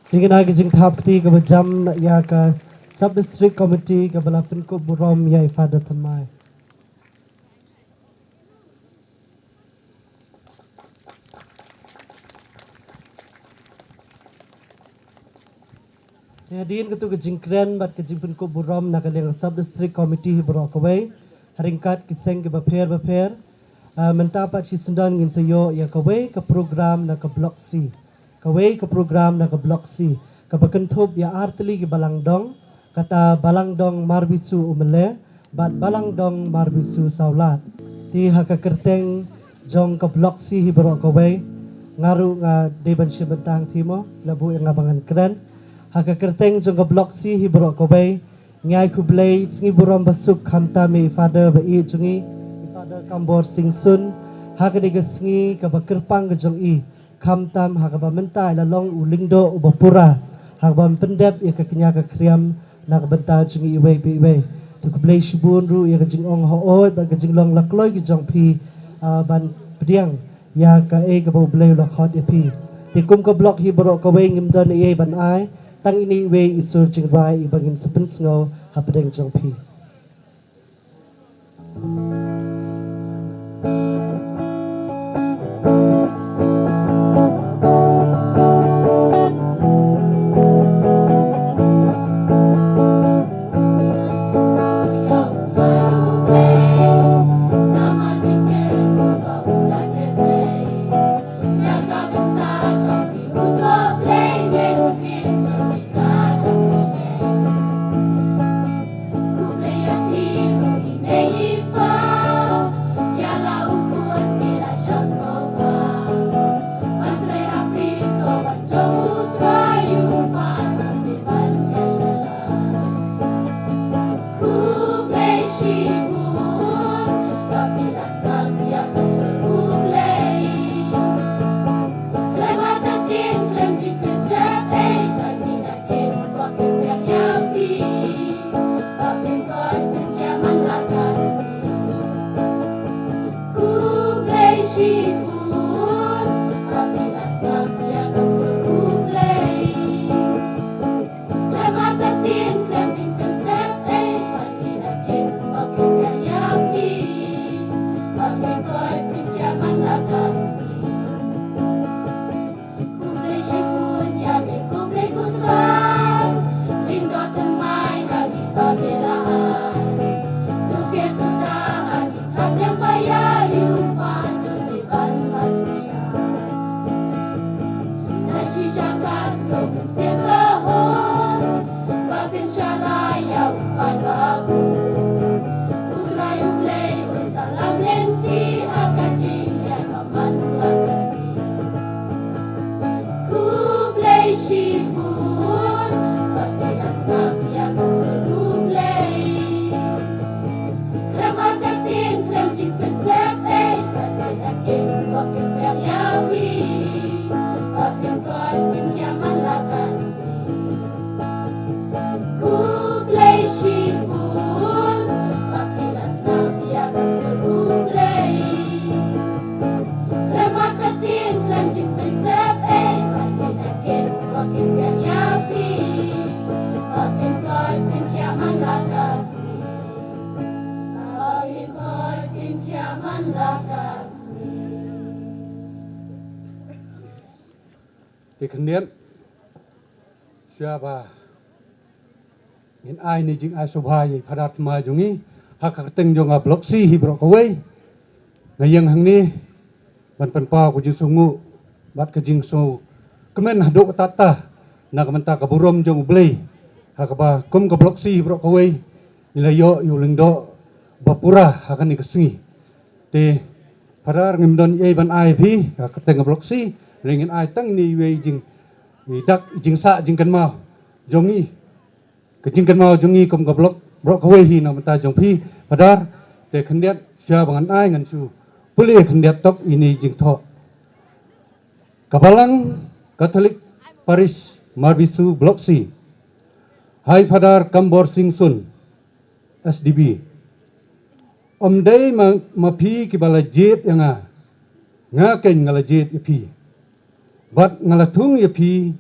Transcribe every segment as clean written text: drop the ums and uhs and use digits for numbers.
Tingin lagi jing tahap ketiga berjam ya ke Sub District Committee ke Balapin ko Burom ya Ifada Tamai. Hadirin ketu ke jingkren bat ke jingpun ko Burom nak yang Sub District Committee berok away haringkat kiseng ke baper mentapat si sendan ngin sayo ya kaway ke program nak ke Blok C. Kaway ke program nak ke Blok C. Kebekentup ya arteli ke Balangdong kata Balangdong marbisu umele bat Balangdong marbisu saulat ti haka kerteng jong ke Blok C hibrok kaway ngaru nga deban sibentang timo labu yang ngabangan keren haka kerteng jong ke Blok C hibrok kaway ngai kublay singi buram basuk khamtami father ba i jungi father kambor singsun haka digesngi ke bakerpang ke jong i khamtam haka ba mentai lalong ulingdo ubapura haka ba pendep ya ke kenya ke kriam nak benta jungi iwe iwe tu kublay shibun ru ya ke jingong hoot ba ke jinglong lakloy ke jong pi ban pediang ya ka e ka blay lakhot e pi tikum ka blok hi borok ka we ngimdon e ban ai tang ini we isur jingbai ibangin sepen sngo hapedeng jong pi Kemudian siapa in ai ni jing ai subhai padat ma jungi hak teng jong Blok C hibrok kawai ngayang hang ni ban panpa ku jing sungu bat ke jing so kemen hadok tata nak menta ka burom jong ublei hak ba kum ke Blok C hibrok kawai nilayo yulingdo bapura hakan ni kesengi te parar ngimdon ye ban ai phi hak teng Blok C ringin ai tang ni we jing dak jing sa jing kan mau jongi ke jing kan mau jongi kom ka blok kawai hi na mata jong phi padar te khendiat sia bangan ai ngan su puli khendiat tok ini jing tho kabalang Katolik Paris Marbisu Blok C hai padar Kambor Singsun SDB om dei ma phi ki bala jet yang nga ken ngala jet pi bat ngalatung ya pi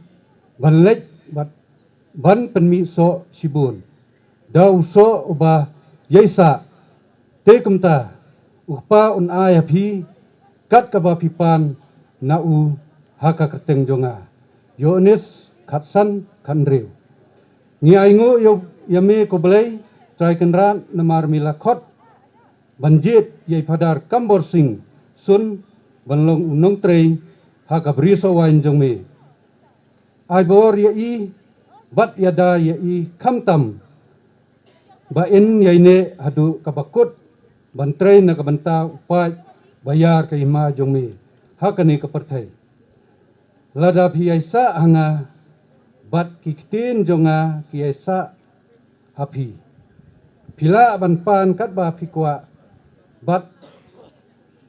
ban lek bat ban penmi so sibun dau so uba yaisa te kumta upa un aya phi kat ka ba pipan na u haka kerteng jonga yonis khatsan khandriu ngi aingu yo yame ko blai trai kenran namar mila khot banjit yai padar kambor sing sun banlong unong trei haka briso wain jongme ai bor ya i bat yada ya i khamtam ba in yaine hadu kabakut bantrei na kabanta upai bayar ke ima jongme hakani kaperthai lada phiaisa hanga bat kiktin jonga kiaisa hapi pila banpan kat ba phikwa bat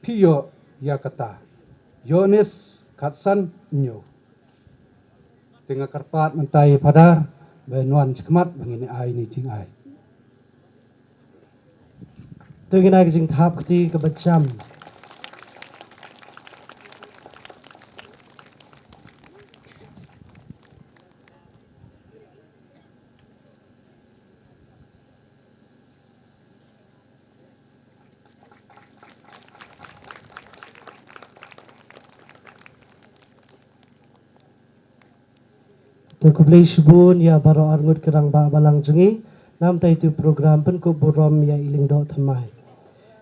phiyo yakata yonis khatsan nyo tengah karpat mentai padar benuan skmat bangini ai ni jing ai Tungin ay jing thap kati kabacham. Tu kublai shubun ya baro arngut kerang ba balang jengi nam tai tu program pen ku burom ya iling do thamai.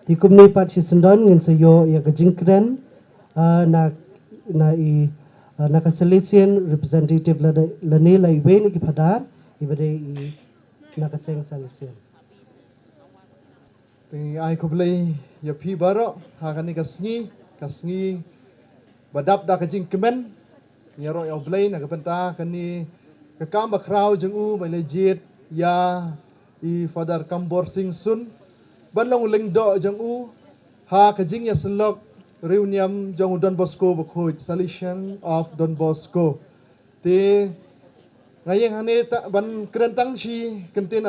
Di kumni pat si sendon ngin sayo ya kejingkren na kaselesian representative lani la iwe ni ki padar ibade i na kaseng salesian. Pengi ai kublai ya pi baro hakani kasngi badap da kajing kemen nyaro ya blai na kapenta kani kakam bakrau jengu bai legit ya i father kambor sing sun banlong lengdo jengu ha kajing ya selok reunion jong Don Bosco bakhoy solution of Don Bosco te ngayeng hane ta ban kerentang si kentin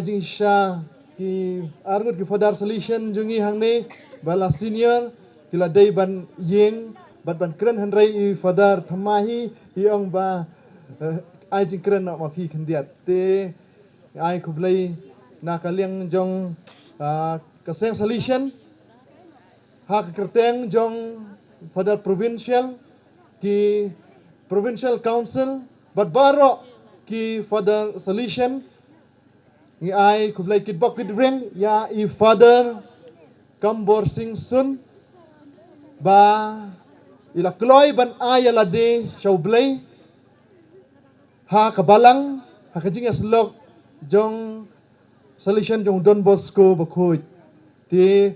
jing sha ki argut ki father solution jungi hangne bala senior kila day ban yeng ban keren hanrei i father thamahi i ong ba ai jing keren na ma phi khandiat te ai kublai na kaliang jong kaseng solution ha kerteng jong father provincial ki provincial council bat baro ki father solution ngi ai kublai kit bok kit ring ya i father kambor sing sun ba ila kloy ban ayala de showblay ha kabalang ha kajing aslok jong solution jong Don Bosco bakhoy ti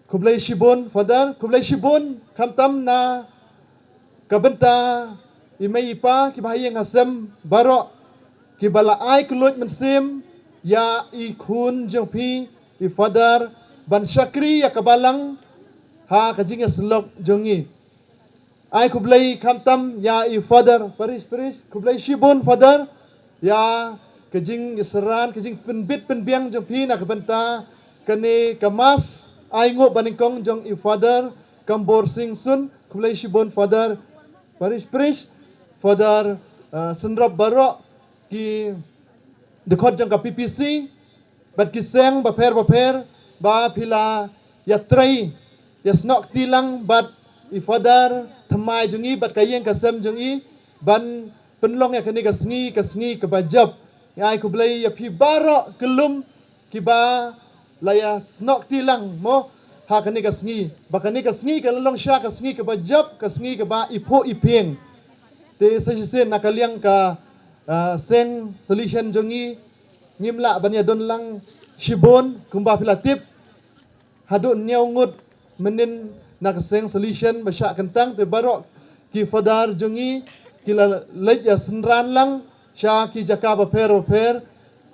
kublai shibon father kublai shibon kamtam na kabenta imay ipa kibahayeng asem baro kibala ay kulut mensim ya ikun jong pi i father ban syakri ya kabalang ha kajing aslok jongi ai kublai kamtam ya i father paris kublai shibon father ya kajing seran kajing penbiang jong pi na kabenta kani kamas ai ngo baningkong jong i father kambor sing sun kublai shibon father paris father senrop baro ki dekhot jong ka PPC bat kiseng ba per ba pila ya trai ya snok tilang bat i father thamai jungi bat kayeng kasem jungi ban penlong ya kani kasngi kebajab ya ai kublai ya pi baro kelum kiba laya snok tilang mo ha kani kasngi kalong sha kasngi kebajab kasngi keba ipo ipeng te sesen nakaliang ka seng solution jongi ngimla banya don lang shibon kumba filatip hadun nyaungut menin nak seng solution basya kentang te barok ki fadar jongi kila lej ya senran lang sya ki jaka per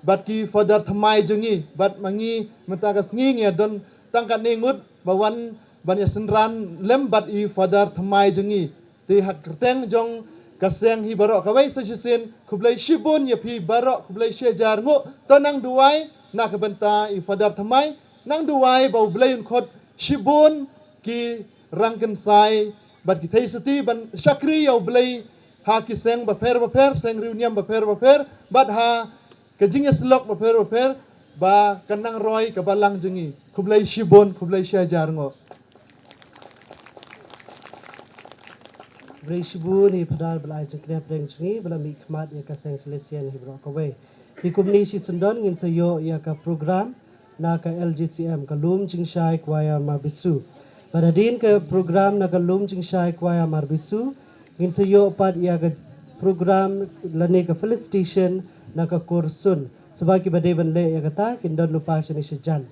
bat ki fadar thamai jongi bat mangi mentakas ngi ya don tangkat ningut bawan banya senran lem bat i fadar thamai jongi te hak kerteng jong kaseng hi barok kawai sesen kublai shibun ya pi barok kublai shejar ngo tonang duai nak benta i fadar thamai nang duai bau blai khot shibun ki rangken sai bat ki thai sati ban syakri ya blai ha ki seng baper seng reunion baper bat ha kajing slok baper ba kanang roy ka balang jungi kublai shibon kublai syajar ngo Berisbu ni padal belai jengkria preng sungi bela mi khmat ya ka seng selesian hi bro kawe. Di kumni si sendon ngin sayo ya ka program na ka LGCM ka lum jing shai kwaya marbisu. Pada din ke program na ka lum jing shai kwaya marbisu ngin sayo pat ya ka program lani ka filling station na ka kursun. Sebagi badai benle ya kata kindon lupa sini sejan.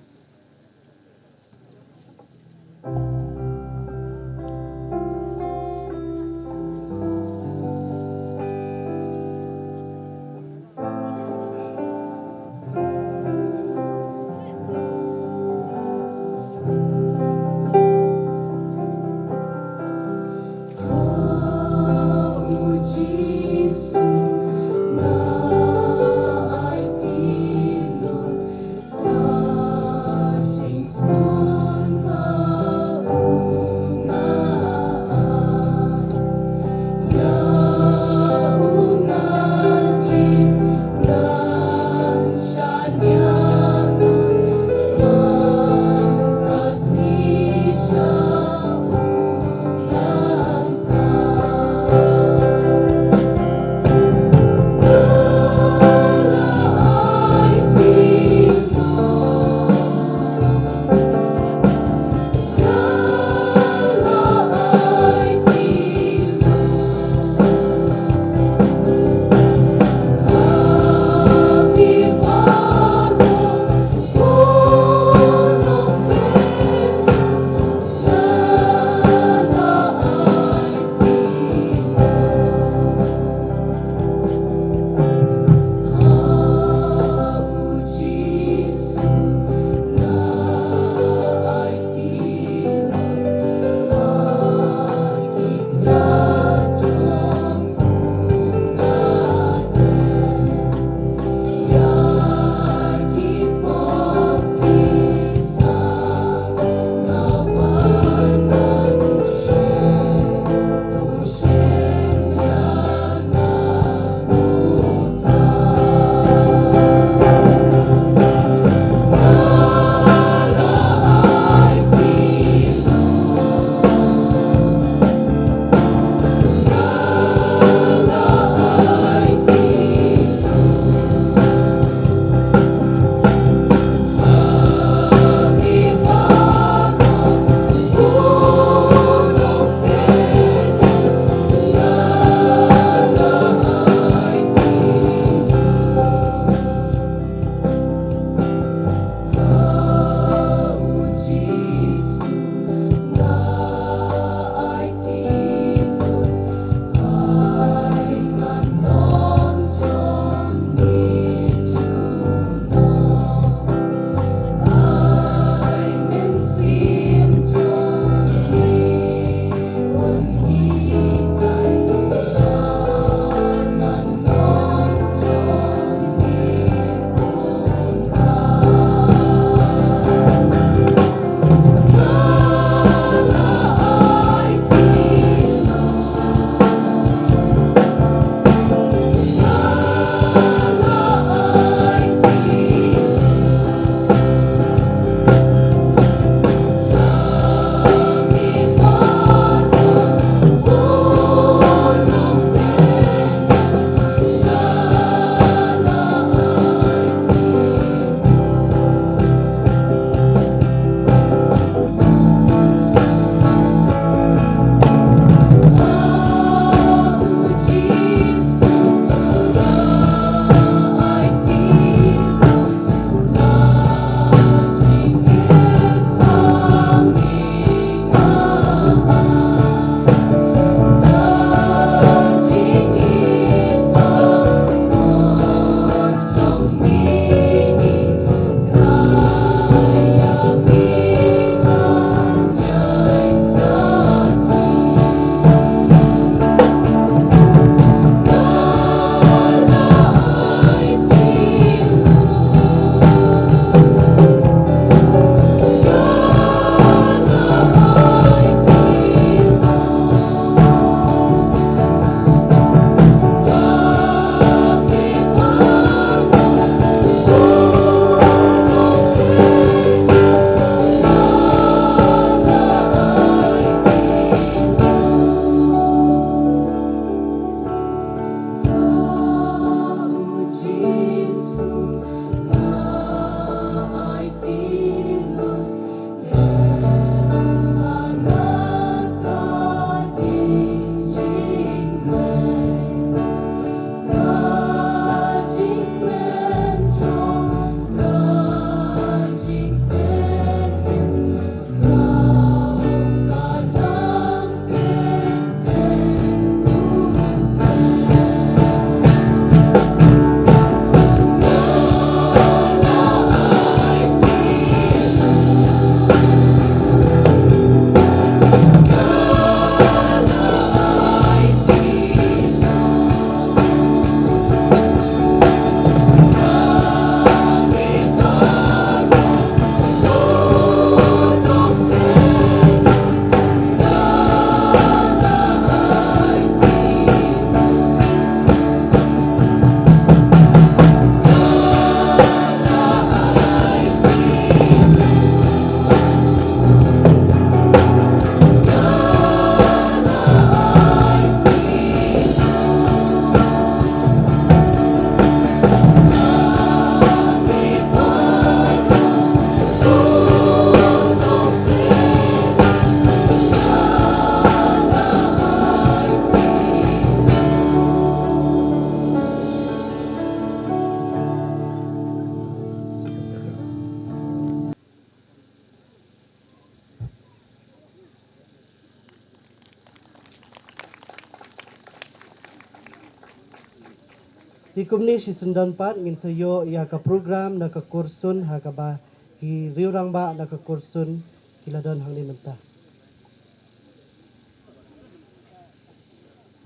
Tikum ni si sendan pat ngin sayo ia ka program na ka kursun ha ka ba ki riurang ba na ka kursun kiladon hang ni mentah.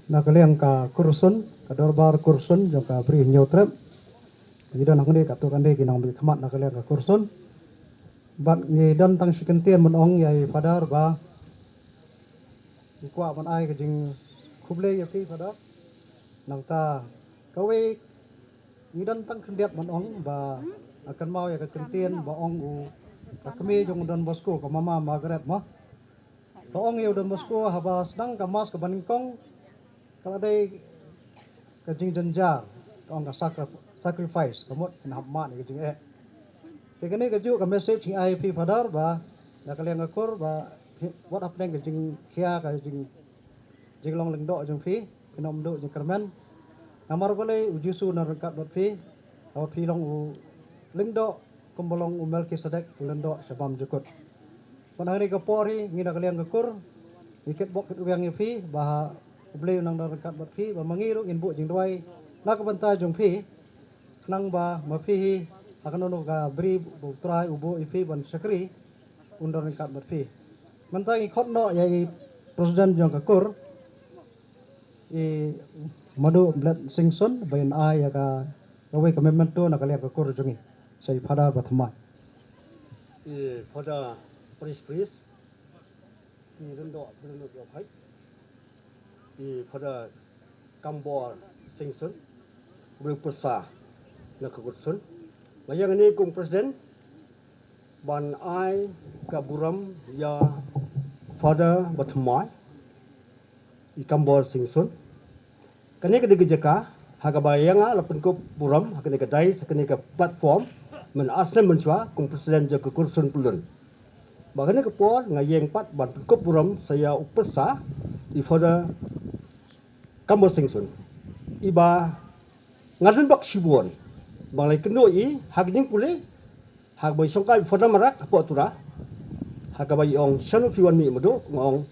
Nakaliang ka kursun, ka dorbar kursun, jong ka beri nyotrep. Jadi dan hang ni ka tu kan de kinang bi khamat nakaliang ka kursun. Bat ni dan tang sikentian mon ong yai padar ba. Ikwa man ai ka jing khuble ya pi padar. Nang ta kawe ni dan tang kendiat mon ong ba akan mau ya ka kentian ba ong u ka kami jong dan Bosco ka mama Margaret mah. Ba ong ya dan Bosco haba sedang ka mas ka baningkong. Kalau ada kajing jenjar, orang ka sacrifice, kamu kena hammat ni kajing Jadi ni kaju ka message ni IP padar ba, nak kalian ngakur ba, what up neng kajing kia kajing jinglong lengdok jeng fi, kena mendok jeng kermen. Namar boleh ujusu na rengkat dot fi, awak fi long u lengdok, kumbolong u Melki Sedek lengdok sebam jukut. Pada hari kapori ngida kalian ngakur, iket bok ket uyang fi bah beli nang dekat bat fi ba mangiru in bu jing doi nak banta jong fi nang ba ma fi akan ono ga bri bu trai ubu ifi ban sakri undor dekat bat fi mantang i khotno ya i presiden jong kakur i madu blat singson bain a ya ka awe commitment to nak kalian kakur jongi sai phada bathma i phada pris i rendo yo phai di pada Kambor Singsun berpesa nak kekutsun. Layang ini kong presiden ban ai kaburam ya pada batmai di Kambor Singsun. Kini kedai jeka haga bayanga lapan ko buram hakani kedai sakani ke platform men asna mensua kong presiden je kekutsun pulun. Bagani ke por ngayeng pat ban ko buram saya upesa di pada Kambor Singsun iba ngadun bak sibuan banglai kendo i hagning pule hag boy songkai foda marak apo tura hag bay ong shanu piwan mi mudo ngong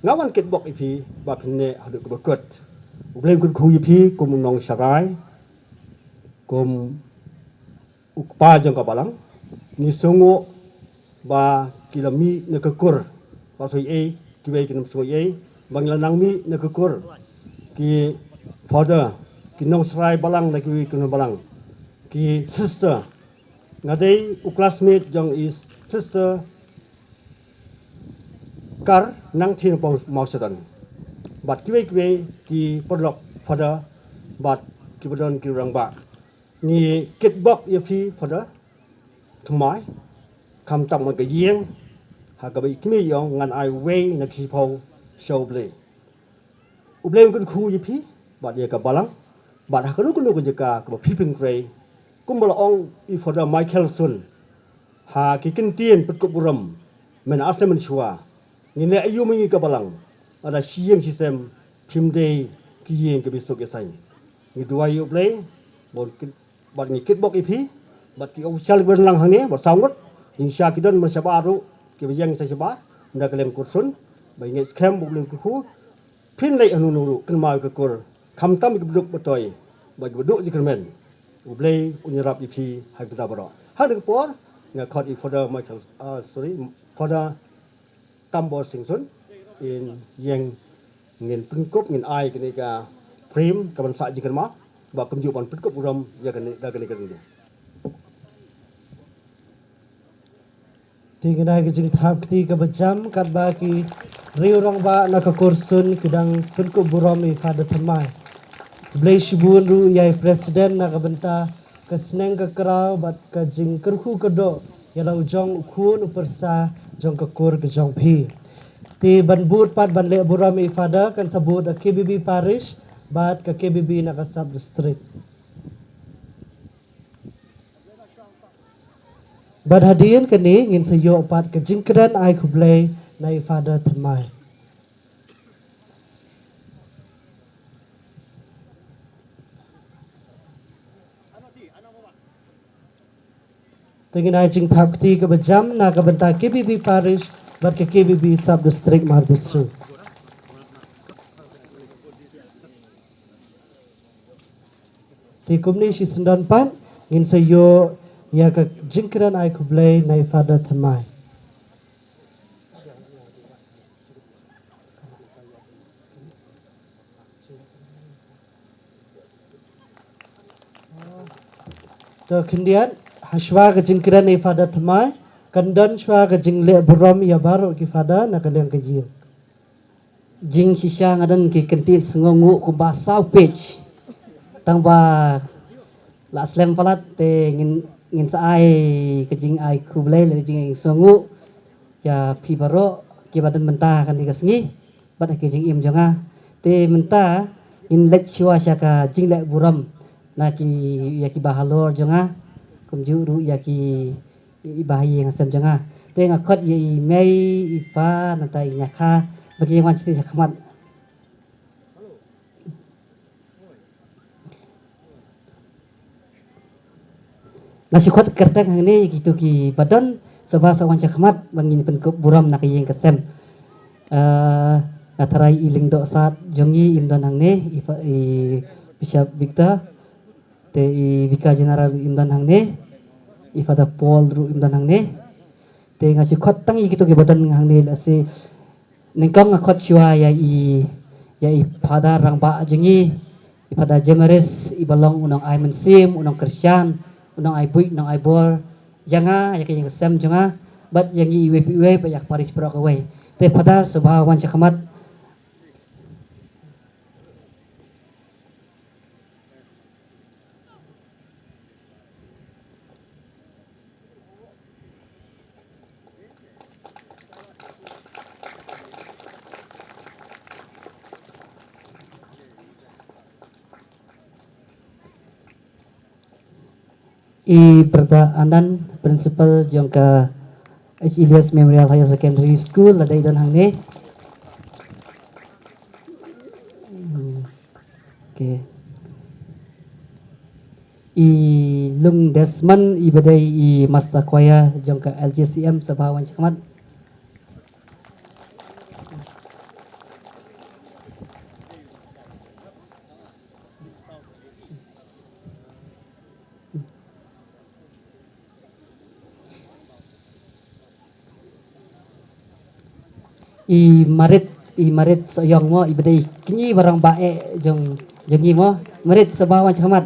ngawan ket bok ipi bakne hadu ko bekut ublem kun khu ipi kum nong sarai kum ukpa jong ka balang ni songo ba kilami ne kekur ba soi e kibai kinam soi e banglanang mi ne kekur ki father ki nong serai balang lagi kuno balang ki sister ngadai u classmate jong is sister kar nang thin pong mau sedan bat kiwe ki podlok father bat ki bodon ki rang ba ni kitbok ye fi father thmai kam tam ma ga yeng ha ga bai kimi yong ngan ai wei na ki pho show play ublem kun khu yipi bat ye ka balang bat hakanu kunu ku jeka ka phiping krei kumbal ong I foda Michael Sun ha ki kintien put ko buram men asle men shua ni ne ayu mengi ka balang ada siyeng sistem phimde ki yeng ke bisok esai ni dua yu play bon bat ni kitbok ipi bat ki official ben lang hane bat sangot insya kidon men sabaru ki yang sa saba nda kalem kursun bai nge scam bublem ku pin lai anu nuru kan mau ke kur kam tam ke beduk betoi bagi beduk di kermen ublei unyarap ipi hai beda baro ha de por nga khot I foda Michael foda Kambor Singsun in yang ngin pengkop ngin ai ke ka frame ka ban sa ji kerma ba kem ju ban pengkop uram ya kan da kan kan Tinggal kejing tahap ketiga berjam kat bagi riurang ba nak kursun kedang penku buram I fada temai. Blai shibun ru yai presiden nak benta keseneng ke kerau bat kejing kerhu kedo yalau jong kun upersa jong kekur ke jong pi. Ti ban but pat ban le buram I fada kan sebut KBB parish bat ke KBB nak sub district. Berhadir kini ingin seyo pat kejingkran ai kublai na ifada temai. Tingin ai jing thapti ke bejam na ke benta KBB parish ber ke KBB sub district Marbisu. Ti kumni si sundan pan ngin sayo ya ka jingkran ai kublai nai fada thamai. So kemudian haswa ke jingkran nai fada thamai kandan shwa ke jingle buram ya baru ki fada nak kalian kejil. Jing sisya ngadan ki kentil sengongu ku basau page tang ba la slem palat te ngin saai ke jing ai ku blai le jing sengongu ya pi baro ki badan mentah kan digasngi bad ke jing im jonga te mentah in lek chua syaka jing lek buram na ki ya ki bahalor jonga kum juru ya ki ibahi ngasem jonga te ngakot ye mei ipa nanta nyakha bagi yang wanci sakmat nasi kuat kertas ini gitu ki badan sebab sawan sakmat bangin penkup buram nak yang kesem atarai iling dok saat jongi imdan hangne bisa bikta te bika general imdan hangne ifada pol ru imdan hangne te ngasi kuat tangi gitu ki badan hangne lasi nengkong ngakot shua ya i pada rang ba jengi i pada jemeres i balong unang ai mensim unang Kristyan unang ai buik unang ai bor janga ya kayang sem janga bat yang i we banyak paris pro kawai te pada subha wan chakamat i perdaanan principal jongka H. Ilyas Memorial Higher Secondary School ladai dan hangne okay. I lung desman i badai i masta kwaya jongka LJCM sabawan chakmat i marit soyong mo ibadai kini barang bae jongi mo marit sabawan chakmat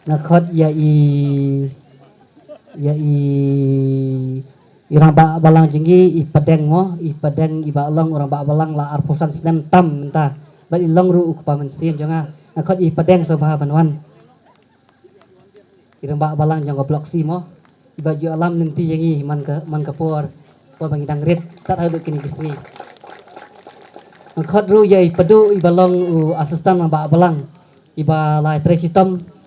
nakot ya irang ba balang jenggi i padeng mo i padeng i balong orang ba balang la arposan senem tam entah ba ilong ru ku pamensin jonga nakot i padeng sobha banwan irang ba balang jong blok si mo i baju alam nanti yengi man ka por bangi dangrit tak ada kini kisni nakot ru ya i padu i balong asistan ba balang i ba lai tresitom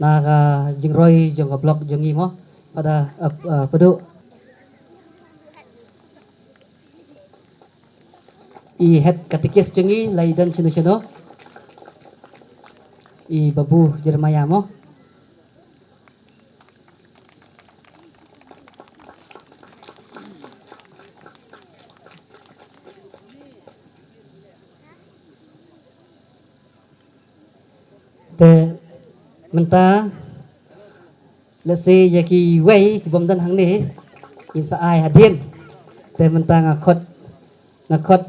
na jingroy jong blok jongi mo pada padu i head katikis jongi laidan chino i babu Jeremaya mo te menta let's say yaki way kibom dan hang ni insa ai hadin te menta ngakot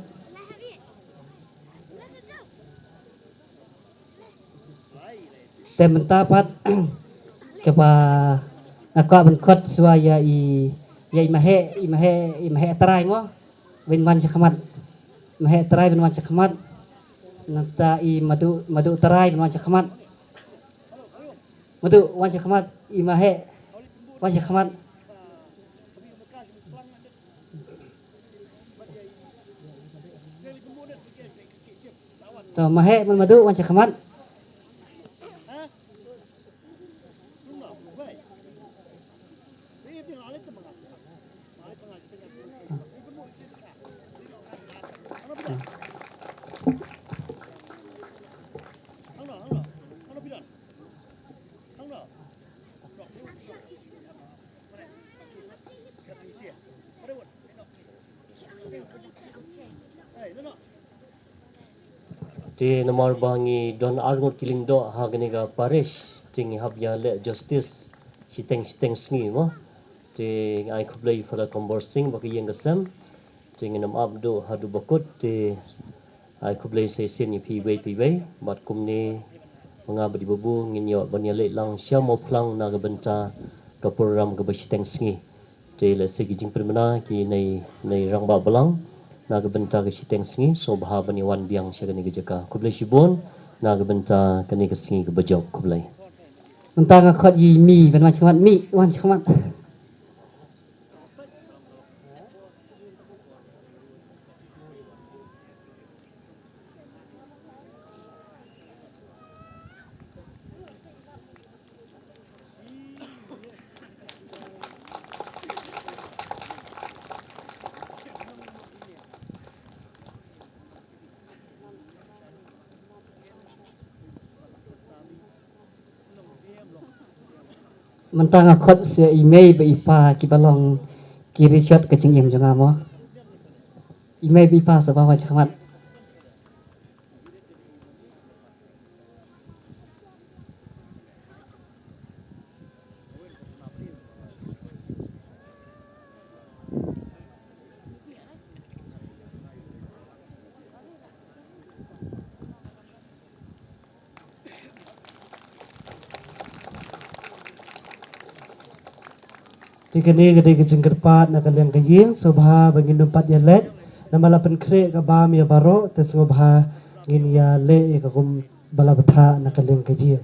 te menta pat kepa ngakot benkot suaya i mahe tarai mo winwan chakmat mahe tarai winwan chakmat nanta i madu tarai winwan chakmat madu wan chakmat imahe wan chakmat to mahe man madu wan chakmat Di nomor bangi Don Arngut Kilindo Haganiga Parish ting habya le justice siteng sngi mo ting ai kublai fala conversing baki yang gasam ting nam abdu hadu bakut ti ai kublai se sen pi wei bat kumni mga badi babu nginyo banyale lang syamo plang na gabenta ka program ka basiteng sngi ti le segi jing permana ki nei rangba balang naga benta ke siteng singi so baha bani wan biang syagani gejaka kublai shibon naga benta kani ke singi ke bajok kublai Mentang khot yi mi ben macam mi wan chamat. Mentang khot se email be ipa ki balong kiri shot ke cingim janga mo. Email be ipa sa bawa chamat. Tikani gede ke jengkerpat na kaliang kaying so baha bangin numpat ya let na malapan kre ka bam ya baro tes ngobha ngin ya le ka kum bala betha na kaliang kaying.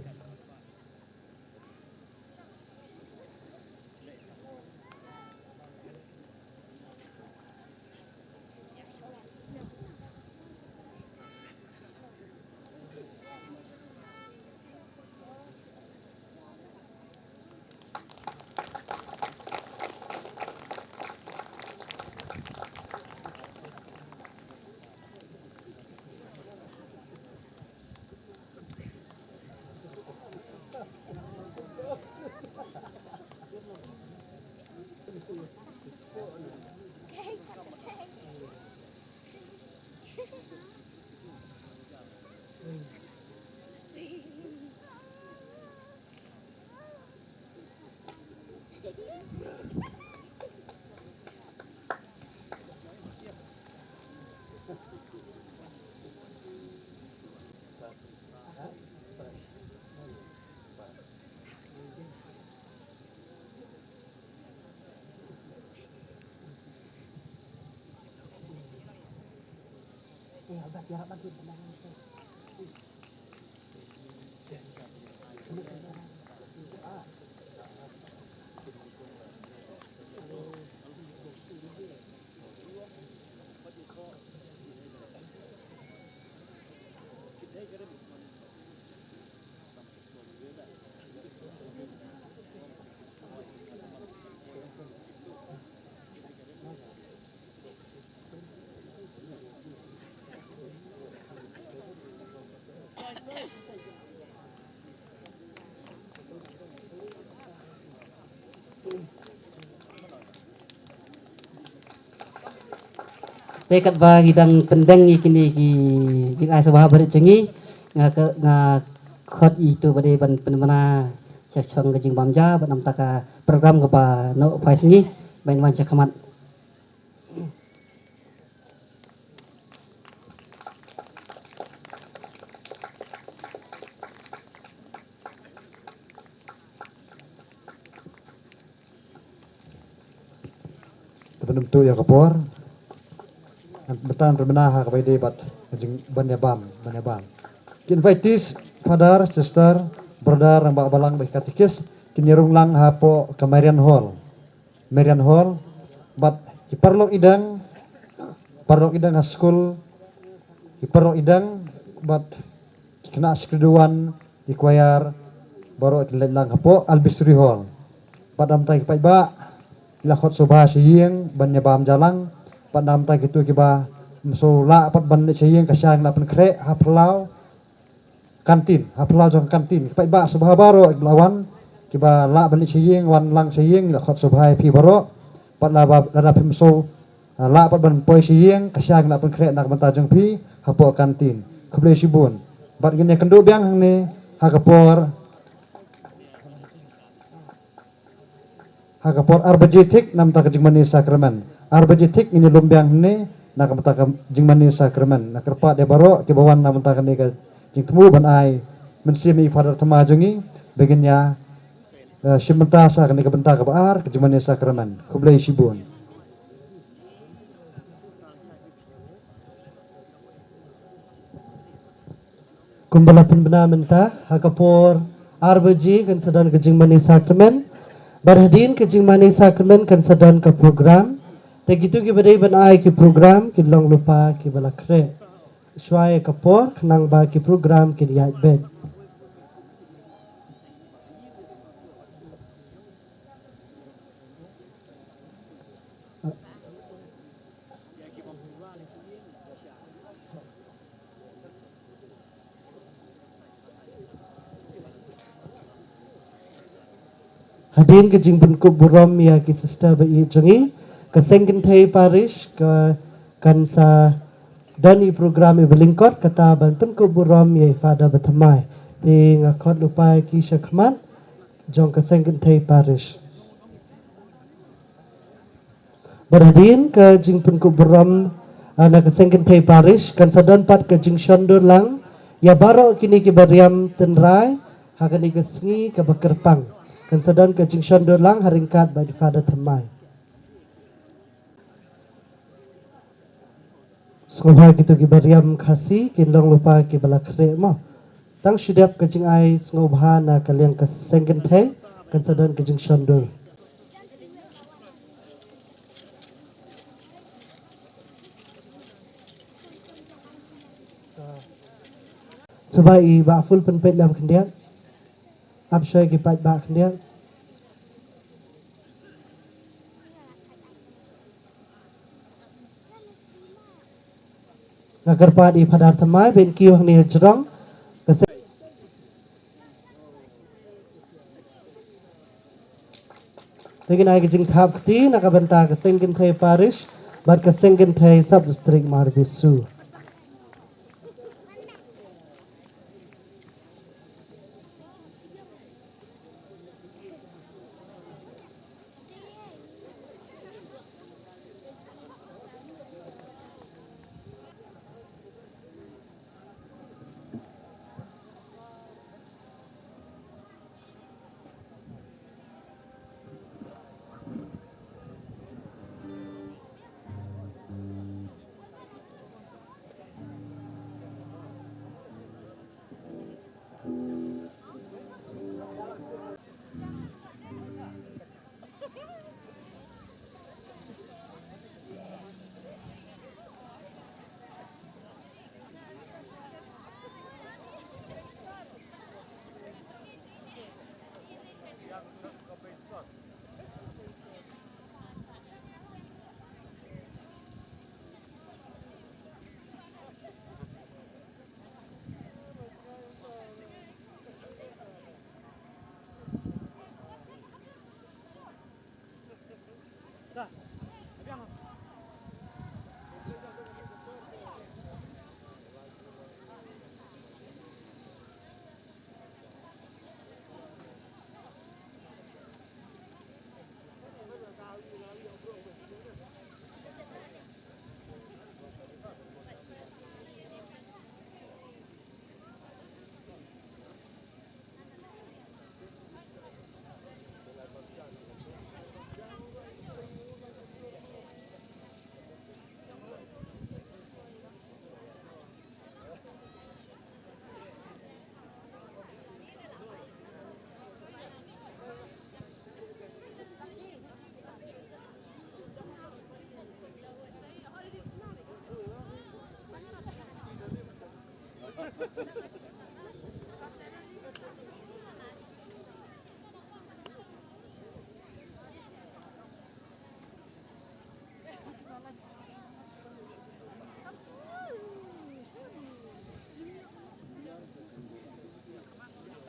Dekat ba hidang pendeng ikini ki jing ai sabah bari cengi nga khot itu bade ban penmana chachong ke jing bamja banam taka program ke ba no fais ni bain wan chakamat Penentu ya kapor. Betan permenaha kepada debat banyabam. Invitees father, sister, brother, yang balang baik katikis kinirung lang hapo ke Marian Hall. But iparlo idang ha school iparlo idang but kena skriduan ikwayar baru lang hapo Albisri Hall. Padam tay ba lakot subha siyeng banyabam jalang padam tay gitu kiba so la pat ban siyeng kasyang la kre haplau jong kantin pa ba subha baro iglawan kiba la ban siyeng wan lang siyeng lakot subha pi baro pat la pim so la pat ban poi sieng kasyang nak pen krek nak benta jong pi hapo kantin kublai sibun bat gene kendo biang hang ni hakapor arbajitik nam tak jingmani sakramen arbajitik ini lumbiang ni nak benta jingmani sakramen nak kerpa de baro ke bawan nam tak ni ka jing temu ban ai mensimi father tama jongi begenya simenta sa ni ka benta ka baar ke jingmani sakramen kublai sibun kumbala penbena mentah hakapor arbaji kan sedang ke jingmani sakramen berhadin ke jingmani sakramen kan sedang ke program tegitu ki badai ban ai ki program ki long lupa ki balakre swai kapor kenang ba ki program ki riat bed Hadin ke jingpun ku burom ya ki sister ba i jongi ke sengkin thai parish ke kan sa dani program e belingkot kata ban pun ku burom ya fada batamai ti ngakot lupai ki syakmat jong ke sengkin thai parish berhadin ke jingpun ku burom ana ke sengkin thai parish kan sadon pat ke jing shondur lang ya baro kini ki bariam tenrai hakani ke sngi ke bakerpang kan sedang ke jing shondur lang haringkat by fada tamai Sekolah gitu ki bariam khasi kindong lupa ki balakre mo tang syudap ke jing ai ngobha na kaliang ke sengken thai kan sedang ke jing shondur Coba i ba full penpet lam kendian ap shoy ki pat ba kendian agar pat i padar tamai ben kiu hang ni jrong Tegin ai jing thap ti nakabenta ke sengkin thai parish bat ke sengkin thai sub district marbisu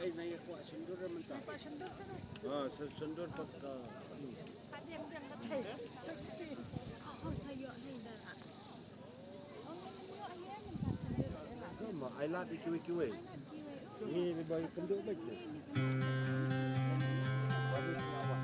Ay, naya ko sundur naman ta. Ah, sundur pagka. ai lat di kiwe-kiwe. Ini bagi penduduk baik ni. Bagi pelawak.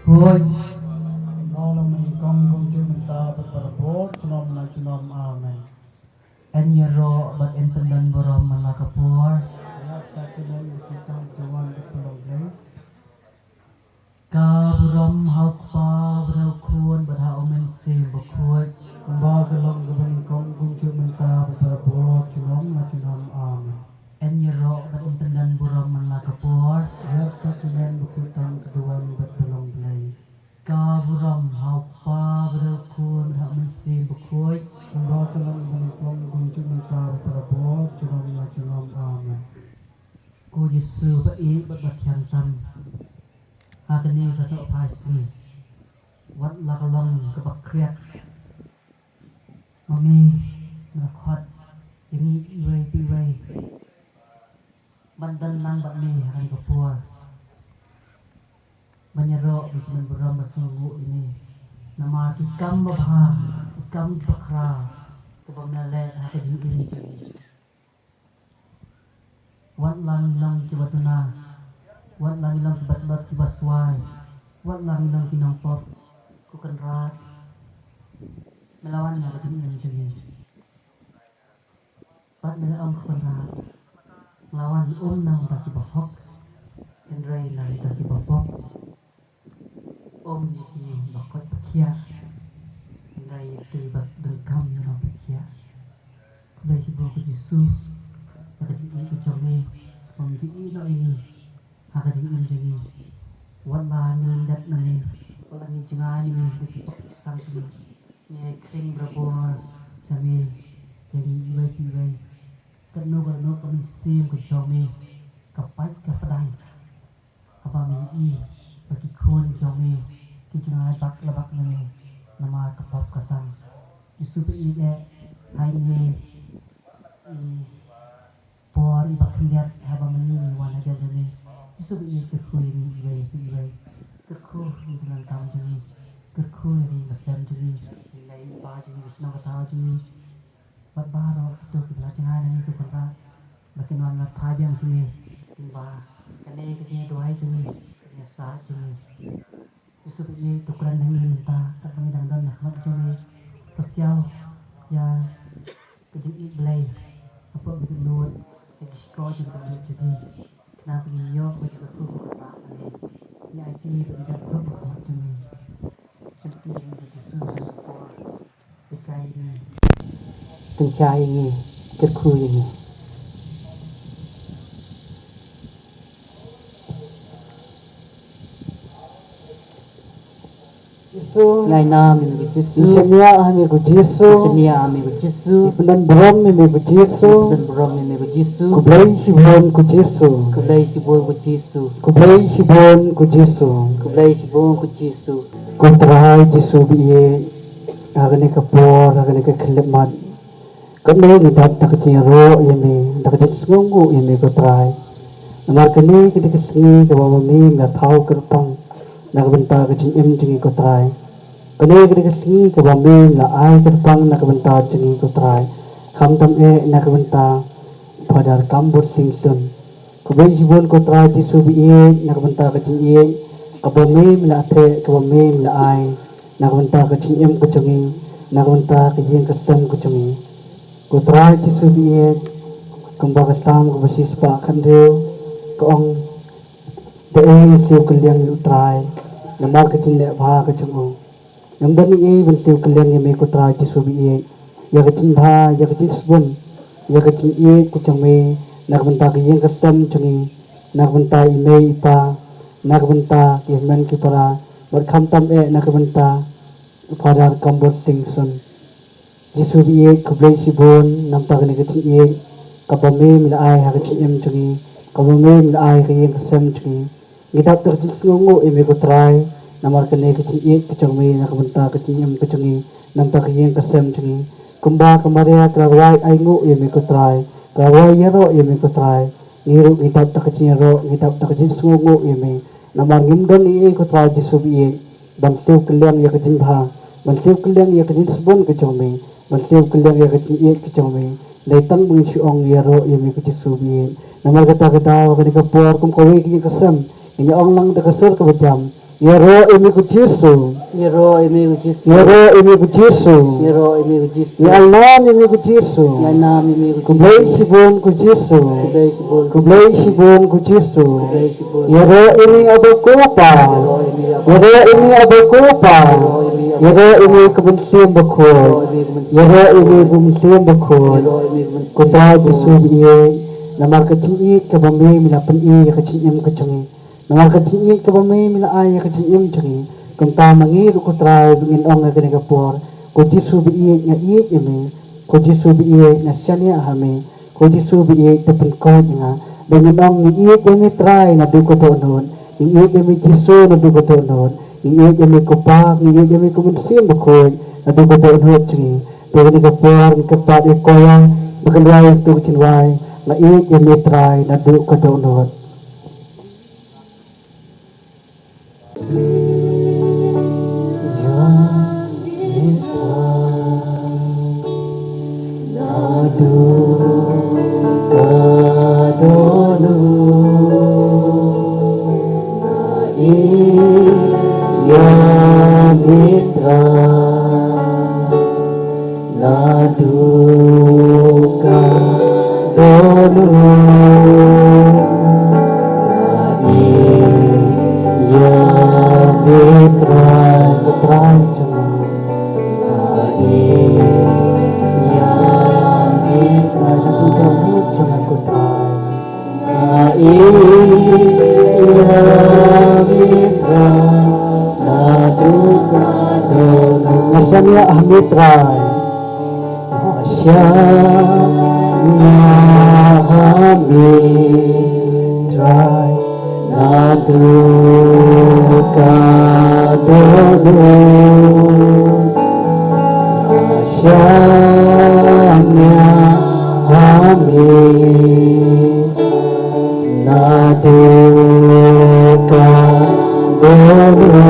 Hoi, Malam ni kong si minta berperabot, cinom amen. en yero bat en pendan borom malakapur. Ayat sakinan kita tuan berpelong leh. Ka borom hauk pa berau kun berha omen sim bukut. Kembali ke long kebening kong si minta berperabot, cinom amen. En yero bat en pendan borom malakapur. Ayat sakinan kita kedua berpelong leh. Ka borom hauk pa berau kun berha omen sim bukut. Kembali ke long kebening kong si minta berperabot, cinom amen. Ku Yesu ba i bat bathian tam. Hakani kata pasli. Wat lakalong kabakriat. Mami nakhat ini iway piway. Bandan lang bat ni hakani kapur. Banyaro bikin beram masunggu ini. Nama ikam babha, ikam bakra. Kebam nale hakaji ini jadi. Wat lang coba tuna. Wat lang kibat kibaswai. Wat lang kinampot. Kukan rat. Melawan hakaji ini jadi. Pat melaam kukan rat. Melawan nang tak kibahok. Endrai nang tak kibahok. Ini bakot pakia. Endrai terlibat berkam yang pakia. Kudai si bro Yesus. Hakaji ini kecomni. Pemti ino ini. Hakaji ini jadi. Wala nilindat na ni. Wala ni jengani ni. Dati pakisang ni. Ni kring berabor. Sami. Jadi iway. Kano kami sim kecomni. Kapai kapadang. Apa mi i. Bagi kun kecomni. Kijengai bak lebak ni. Nama kapap kasang. Disupi ini. Hai ni. Por ibak lihat haba menini wana jadani isu bi kerku ini ibai kerku jalan tam jani kerku ini masam jani nilai ba jani bisna kata jani bat baro itu kita jangan ini tu kata makin wana pajang sini timba kene kene doai jani kene sa jani isu bi tukeran dengan minta tak pengidang dan nak jani pasial ya kejik belai apa betul nuat sekolah juga jadi kenapa dia bagi aku kata ini IT bagi aku macam ni seperti yang Yesus dekai ini pencai ini kerku ini Ngai nam ini Yesus Isenya ami ku Jesu. Isenya ami ku Jesu Ipunan beram mi ku Jesu. dan berom ini ku Yesus Kublai sibon ku Jesu. Kulay sibon ku Yesus Kublai sibon ku Jesu. Kulay sibon ku Yesus Kontrahay Jesu biye. Agani kapor, agani kakilimat. Kami ni dat nakachiro yemi, nakachitsungu yemi kontray. Namar kani kini kasni kawamami nga tau kerpang. Nakabenta kachin jingi kontray. Kani kini kasni kawamami nga ay kerpang nakabenta jingi kontray. Kamtam nakabenta padar kambur singsun. Kublai sibon kontray Jesu biye, nakabenta kachin kawamami na ate, kawamami na ay. Nakabenta kachin kacungi. nagunta kejing kesem kucumi kutrai cisubiet kembang kesam kebasis pak kandeu keong deeng siu keliang utrai namar kecing lek bah kecung yang bani ben siu keliang yang me kutrai cisubiet ya kecing bah ya kecing sebun ya kecing kucumi nagunta kejing kesem cungi nagunta ime ipa nagunta kihmen kipara berkham tam nagunta pada kambot singsun Jisu biye kublai sibon nampak ni kecil kapame mila ai ha kecil cungi kapame mila ai kaya kesem cungi ngidap terjil sungu eme ko try namar kene kecil kecungi nak benta kecil kecungi nampak kaya kesem cungi kumba kemaria krawai ai ngu eme ko try krawai yero eme ko try ngiru ngidap tak kecil ro ngidap tak kecil sungu eme namar ngimdon ko try jisu biye bangsiu keliang ya kecil bah bangsiu keliang ya kecil sebon kecungi bangsiu keliang ya kecil kecungi datang mengisiong yero yemi kecisubi namar kata wakani kapor kum kowe ki kesem ini ong lang de kesur ke bejam yero yemi kecisu yero yemi kecisu ya Allah yemi kecisu ya nam yemi kublai sibon kecisu yero ini abakupa yero ini kebensian bakul yero ini kebensian bakul kota jisubi namar kecil kabame mila pen kecil kecungi namar kecil kabame mila ay kecil cungi kenta mangi rukutra bingin ong ngene kapor ko jisubi nya eme ko jisubi na syania hame ko jisubi tepen ko nga bingin ong ni eme try na du ko non ni eme jisu na du ko non ni eme ko pa ni eme ko mensim bakul na du ko non cungi pero ni kapor ni kapat ko yang bekenai tu cinwai na eme try na du ko non Masanya Ahmitrai Masanya Ahmitrai Naduka Dodo Masanya Ahmitrai Naduka Dodo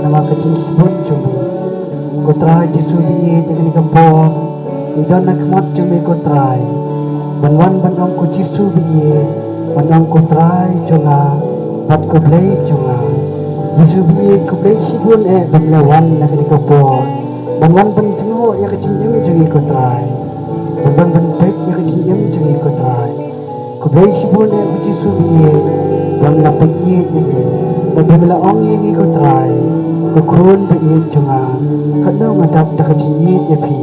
namar kecil sebut Kotra Jisu biye dengan kapor Idan nak mat cumi kotrai Banwan banong ko Jisu biye Banong kotrai chunga Bat ko blay chunga Jisu biye ko blay sibun Banlawan nak ni kapor Banwan ban tengok ya kecinyam jungi kotrai Banwan ban pek ya kecinyam jungi kotrai Ko blay sibun ko Jisu biye Bangla pagi je Babila ong ye kotrai Kukurun bayi cunga Kadang ngadap dah kecinyit ya pi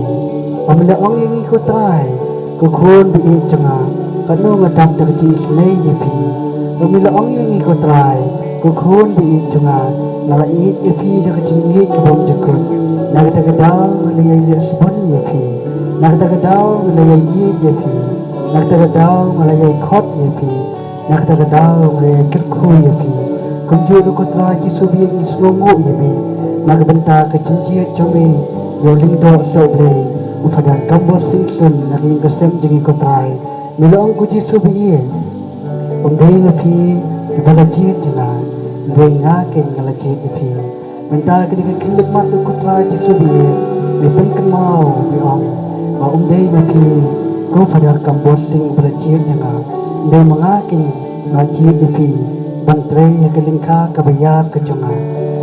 Pamila ong yang ikut try Kukurun bayi cunga Kadang ngadap dah kecinyit selai ya pi Pamila ong yang ikut try Kukurun bayi cunga Nalait ya pi dah kecinyit kebom jekut Nagda-gadau ngelayai respon ya pi Nagda-gadau ngelayai ya pi Nagda-gadau ngelayai kot ya pi Nagda-gadau ngelayai kirku ya pi Kunjur ko try Jisu biye ni selongo yemi Nagbenta ke cincit cumi Yoling do soble Upada kambor singsun Naging kesem jengi ko try Miloong ko Jisu biye Umday ngapi Ibala jit jina Umday ngakin ngalajit ipi Menta ke dika kilik matu ko try Jisu biye Mipen kenmau Miong Ma umday ngapi Ko pada kambor sing Ibala jit jina Umday mengakin Ngajit ipi Bantre ya kelingka kabayar kecunga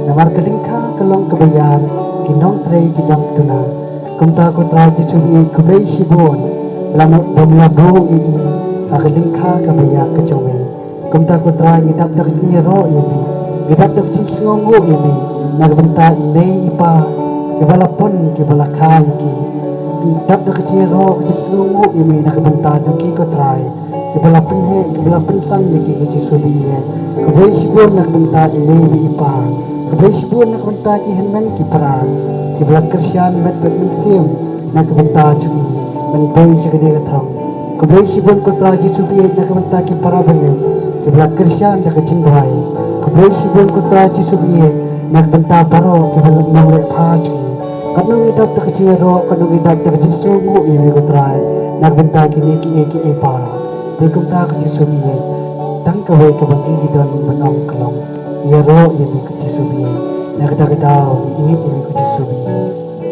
Namar kelingka kelong kabayar Kinong tre kinong tuna Kumta kutra jisubi kubay sibon Lama bumlabong ii Akelingka kabayar kecunga Kumta kutra idap dak niro imi Idap dak cisngongo imi Nagbenta inay ipa Kibalapon kibalakay ki Idap dak niro cisngongo imi Nagbenta duki kutray Kibalapon sang yaki jisubi Kabay sibon nagbenta inay ipa Kabay sibon nagbenta ihenmen kipara Kibalak Krisyan met bermusim Nagbenta cumi Mentoy sigadi katang Kabay sibon kontra jisubi nagbenta kipara bangin Kibalak Krisyan nakacindray Kabay sibon kontra jisubi nagbenta paro Kibalak nanglek pa cumi Kanong idap nakaciro Kanong idap nakacisugo Iwi kontray Nagbenta kini ki para Dikumta kajisubi Tang kaway kabagi gidon manong kalong Yaro yami kajisubi Nagdagadaw iit yami kajisubi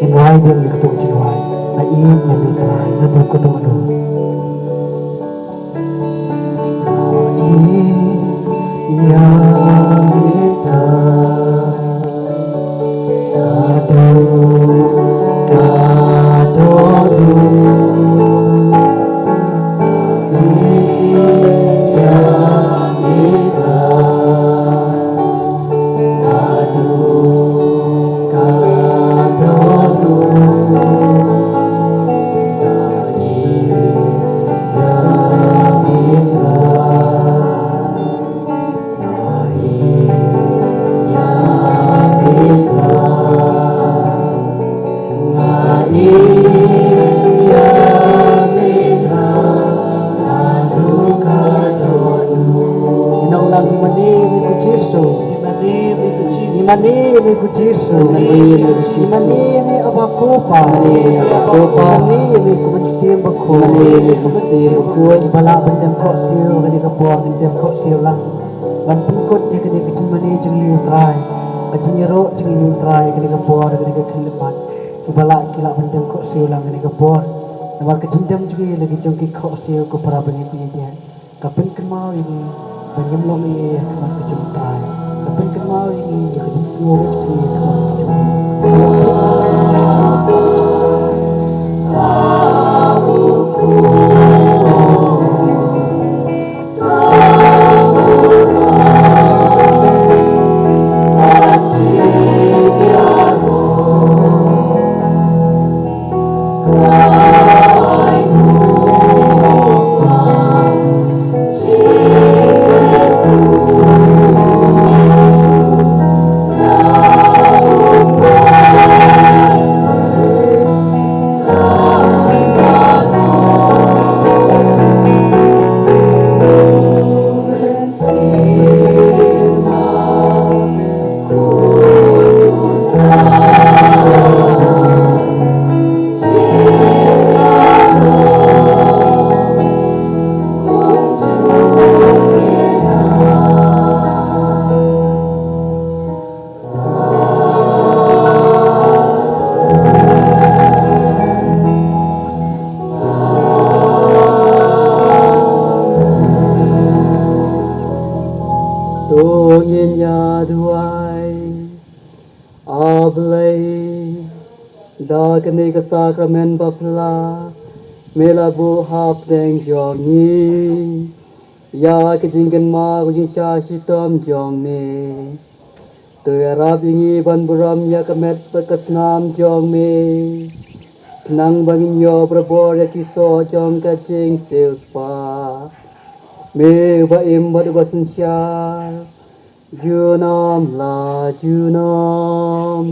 Inway din ikutong jinway Na iit yami karay Nadong kutong ano Iit yami Imani mi kujisu Imani mi abakupa Imani mi kumansim baku Ibala bendem kok siu Kadi kapor bendem kok siu lah Ban pengkut ya kadi kecimani jeng liu trai Kajing yerok jeng liu trai Kadi kapor kadi kekelipan Ibala kila bendem kok siu lah Kadi kapor Namar kecindam juga lagi jengki kok siu Ku para bengi dia Kapin kemau ini Banyam long iya Kamar kecim trai Kapin kemau ini Kadi semua siu Kamar kecim Tungin ya duai Ablay Dagani ka sakramen bapla Melabu hap deng jongi Ya kejingkan ma kujing cha sitom jong me Tuyarap ingi ban buram ya kemet bekasnam jong me Nang bangin yo berbor ya kiso jong kacing silpa Me ba im ba basin sya Junam la junam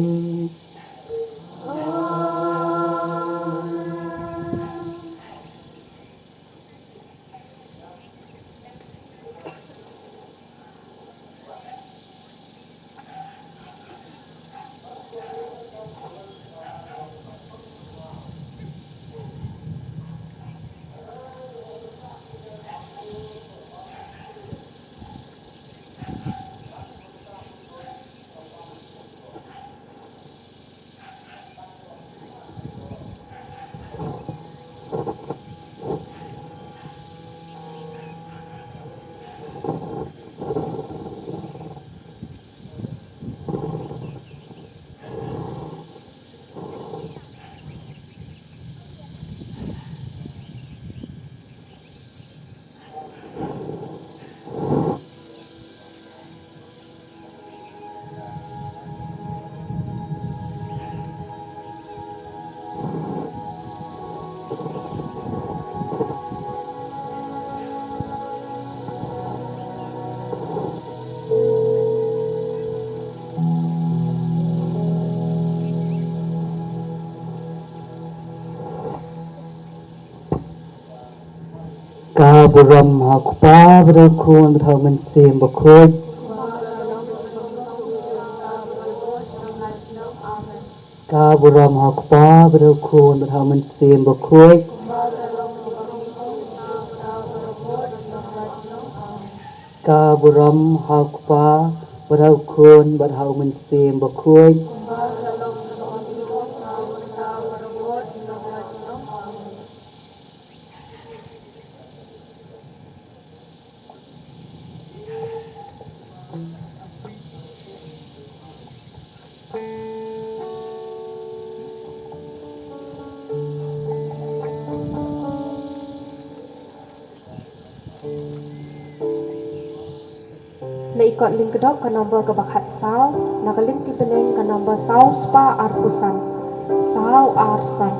Ka buram hakpa berukun berhau mensim bekut Ka buram hakpa berukun berhau mensim bekut Ka buram hakpa berukun berhau mensim bekut Na ikot ling kedok ke nombor kebakat saw, na keling kipeneng ke nombor saw spa arpusan, saw arsan.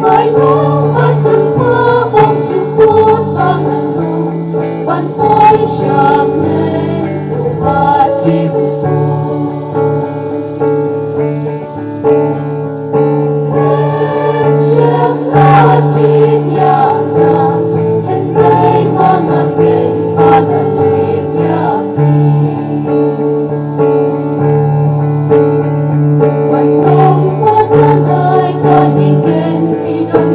Hãy subscribe cho kênh Ghiền Mì Gõ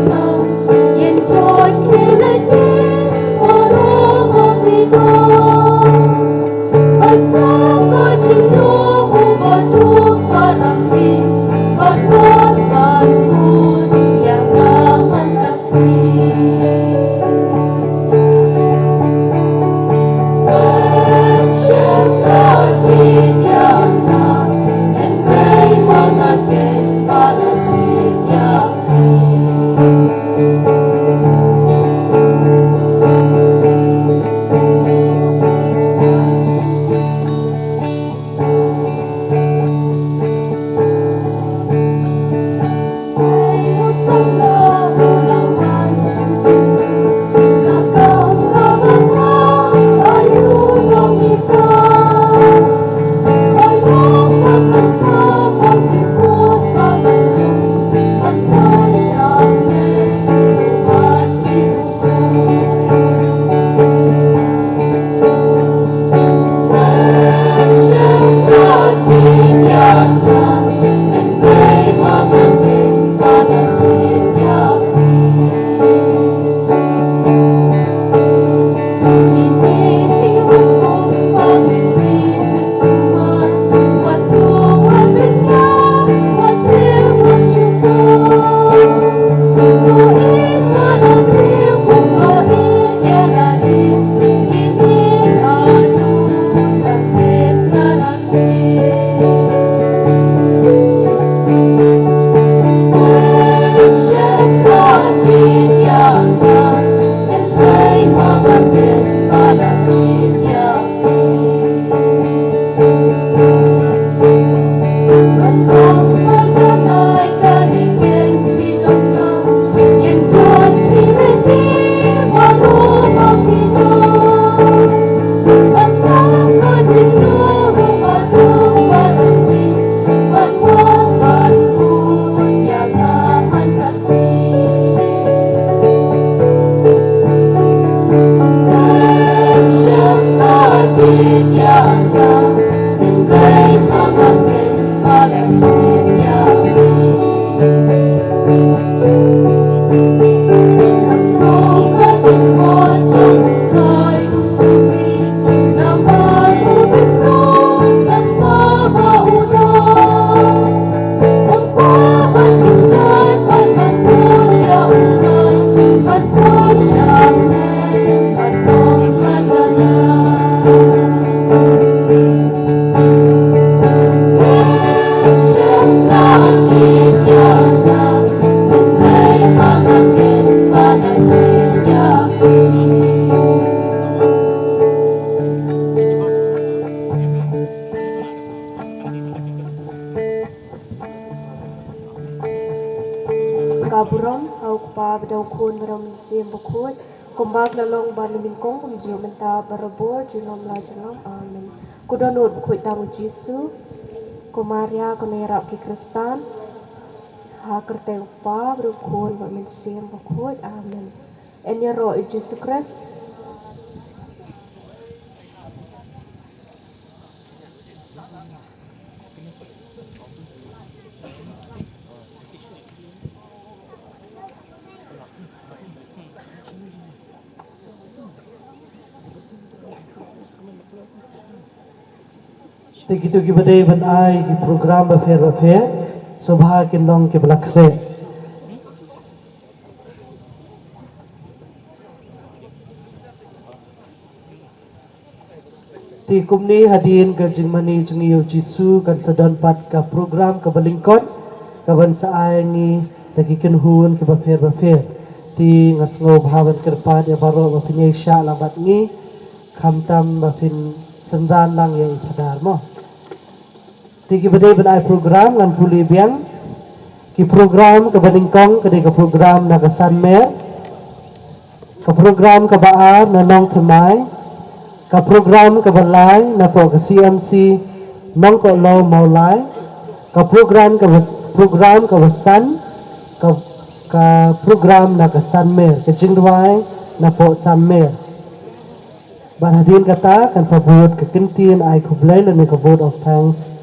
để không bỏ lỡ bedau kun beram sim bukut kumbak lalong ban mingkong kumju menta barabor jinom la jinom amin kudonut bukut tamu Jisu kumaria kunerak ki Kristan ha kerte upa berukun bamin sim bukut amin enya roh Yesus Kristus. Begitu kita ban ai di program berfair subha kindong ke belakre. Ti kumni hadin ke jingmani jungiyo Jisu kan sedon pat ke program ke belingkot ke bansa ai ni lagi kenhun ke berfair. Ti ngasngo bhawan kerpat ya baro bapinya isya lambat ni kamtam bapin sendan lang ya ipadar mo. Tiki badai benai program ngan puli biang ki program ke Baningkong ke program na ke Sanmer ke program ke Baar na Nong Khmer ke program ke Balai na po ke CMC Nong Ko Lo Maulai ke program ke Wasan ke program na ke Sanmer ke Jingdwai na po Sanmer. Ban hadin kata kan sabut ke kentin ai kublai le ke vote of thanks.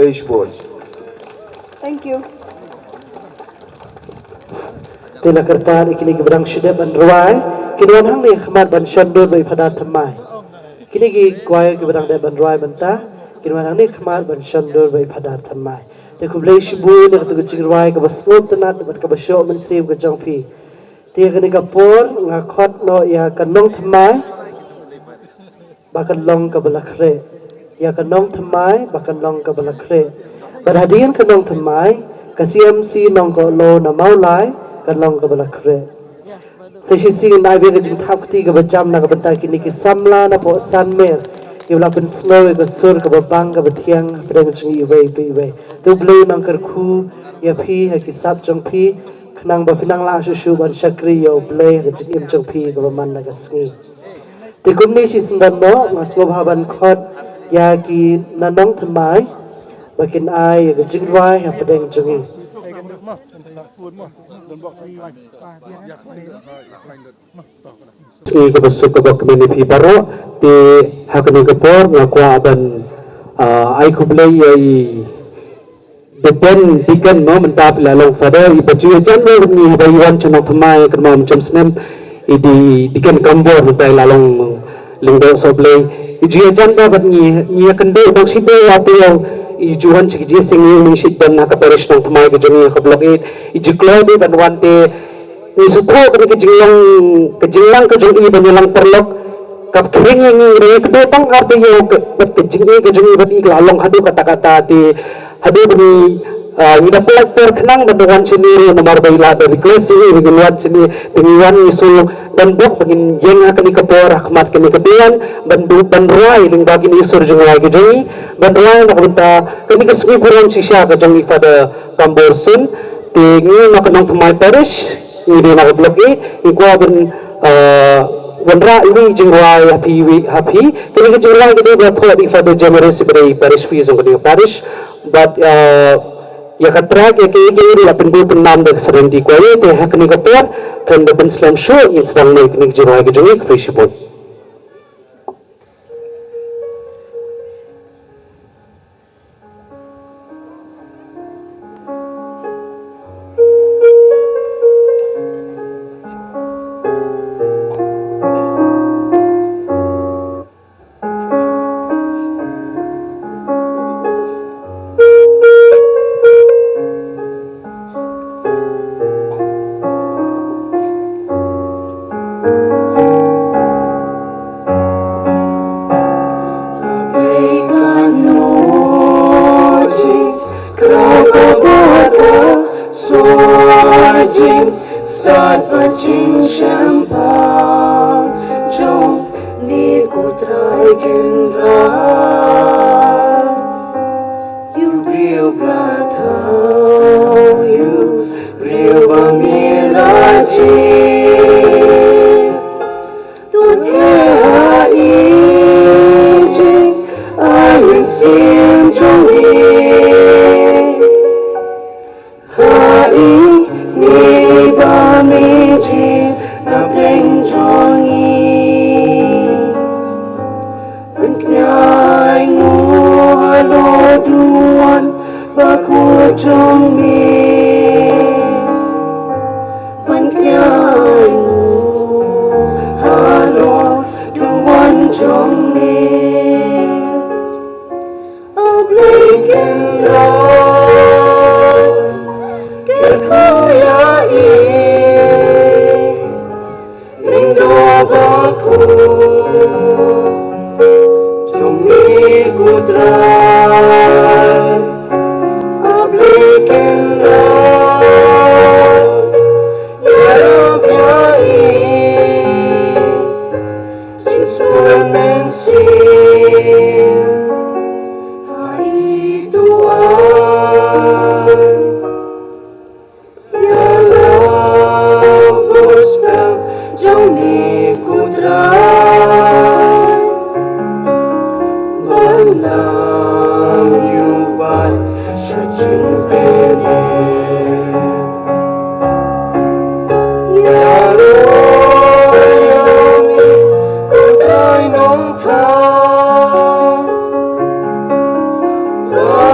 Praise board. Thank you. Tila kertaan ikini gebrang syedep an ruai kinuan hang ni khmat ban shandur bai pada thamai kini gi kwai gebrang de ban ruai banta kinuan hang ni khmat ban shandur bai pada thamai te kublai shibu ne tu ching ruai ka basot tanat ban ka basho men sib ka jong phi te kini ka por nga khot no ya kanong thamai bakan long ka balakre ya kanong thamai bakan long ka balakre berhadian kanong thamai ka CMC nong ko lo na maulai kan long ka balakre sesi sing na be jing thap ti ka bajam na ka bata kini ki samla na po sanmer yula pen snow ka sur ka babang ka bathiang preng chung i wei pe wei tu blue nang kar khu ya phi ha ki sap jong phi khnang ba finang la shu shu ban shakri yo ble ka jing im jong phi ka man na ka sngi ti kumni si sindan no ngasgo bhaban khot ya ki nanong thamai bakin ai ka jing wai ha preng chung i Ini kebesuk kebak community baru di hakni kepor ngakwa aban ai kublai ai depend dikan no mentap lalong fada i baju jan ni habaywan chano thamai kerma macam senem idi dikan kambor mentai lalong lingdo soblai iji jan da bat ni kende bang sibe atio ijuan chiji singing ni shiddan na kaparish nang thamai ke joni khablok it iji klode ban wante ni sutho ke jinglang ke joni ban lang perlok kap kheng ngi re ke tang arte yo bat ke jingi ke joni bat iklalong hadu kata-kata ti hadu bani ni da pelak per khnang ban wan chini nomor baila da request ni wan chini pengiwan isu dan bok bagin yeng akan ikapor rahmat kini kebian bandu banruai ling bagi ni sur jengwai ke joni banruai nak benta kami kesmi kurang sisya ke joni pada kambor sun tingi nak nang thamai parish ini nak blok i ko ben wanra ini jengwai happy kini ke jengwai ke dia phod i pada generous beri parish fees untuk dia parish but ya katrak ya ke la pendu penam dak serendi ko ye te hakni kapor kan da ben slam show in sang ne kini jengwai ke joni Facebook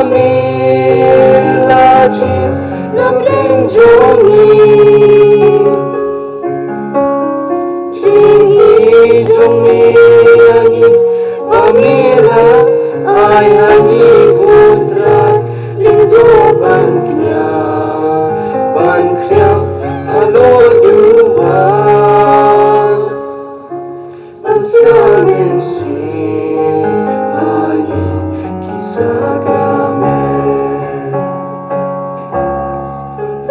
Amen. Jingi jongi yangi pamila ay hangi putra lindo bangkya alo dua pansamin si ani kisah gamen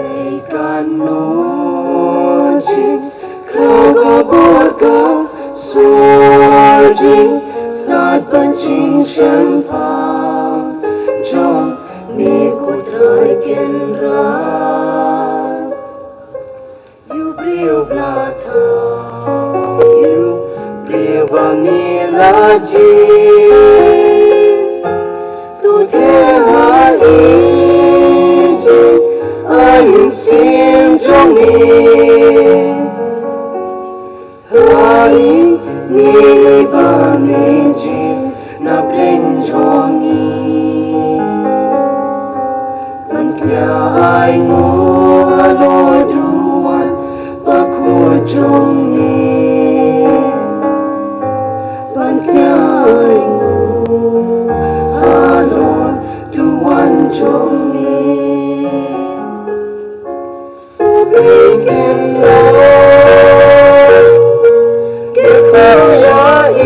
ikan nojing Kaborga surging saat pancing champagne John ni kutrai kendra You brio blata You brio vanilla Tu te hai Ayin sim jongi Hai ni baneji na blenjongi Mankyai ngo alo duan pakujongi Mankyai ngo alo duan jongi Bikin Kekayai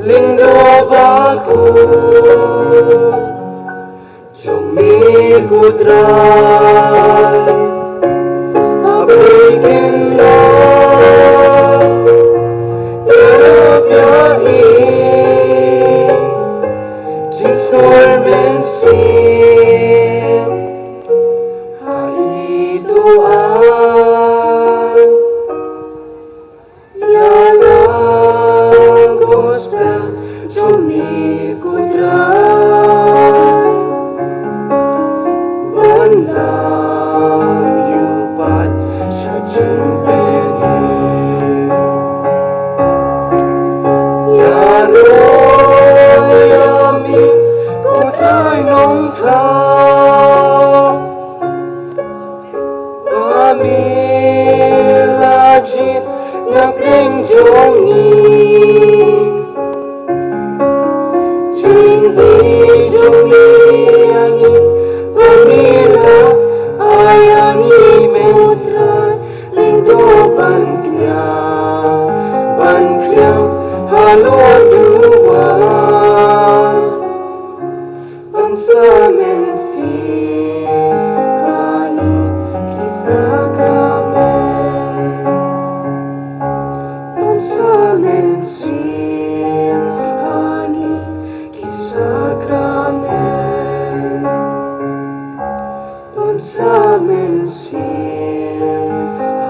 lindo baku Jumi kudrai Abikin lo Yarabyai Jinsor mensim Hai Tuhan Yana gospel Jumi kudrai Bandang yupat Syajung pene Yaro yami Kudrai nong tau Kami lajit Naprenjongi Jingi jongi yangi Pamila ayangi metra Lindo bangkya halo dua Bangsa mensi Kani kisah kamen Hani kisah kramen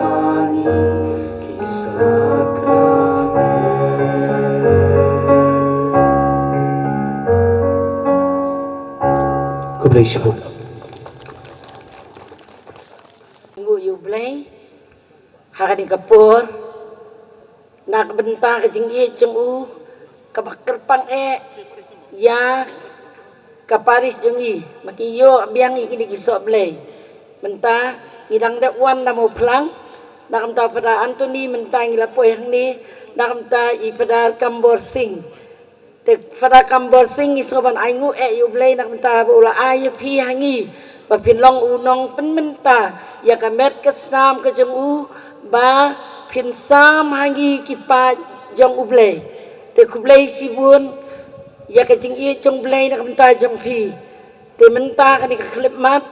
Hani kisah kramen God bless you. Ngu yublay Hakani kapur Nak bentang kejing ie jeng u Kabakar pang Ya Kaparis jeng i Maki yo biang i kini kisok blay Mentah Ngidang dakwan namo pelang Nak mentah pada Anthony mentah ngilapoy hang ni Nak mentah i pada Kambor Sing Pada Kambor Sing isoban aingu yublay nak mentah Bula ayo pi hangi Bapin long unong pen mentah Ya kamet kesnam ke jeng u Ba Pin sam hangi kipa jong ublay Te kublay sibun Ya kajing iya jong blay nak mentah jong pi Te mentah kani kaklip mat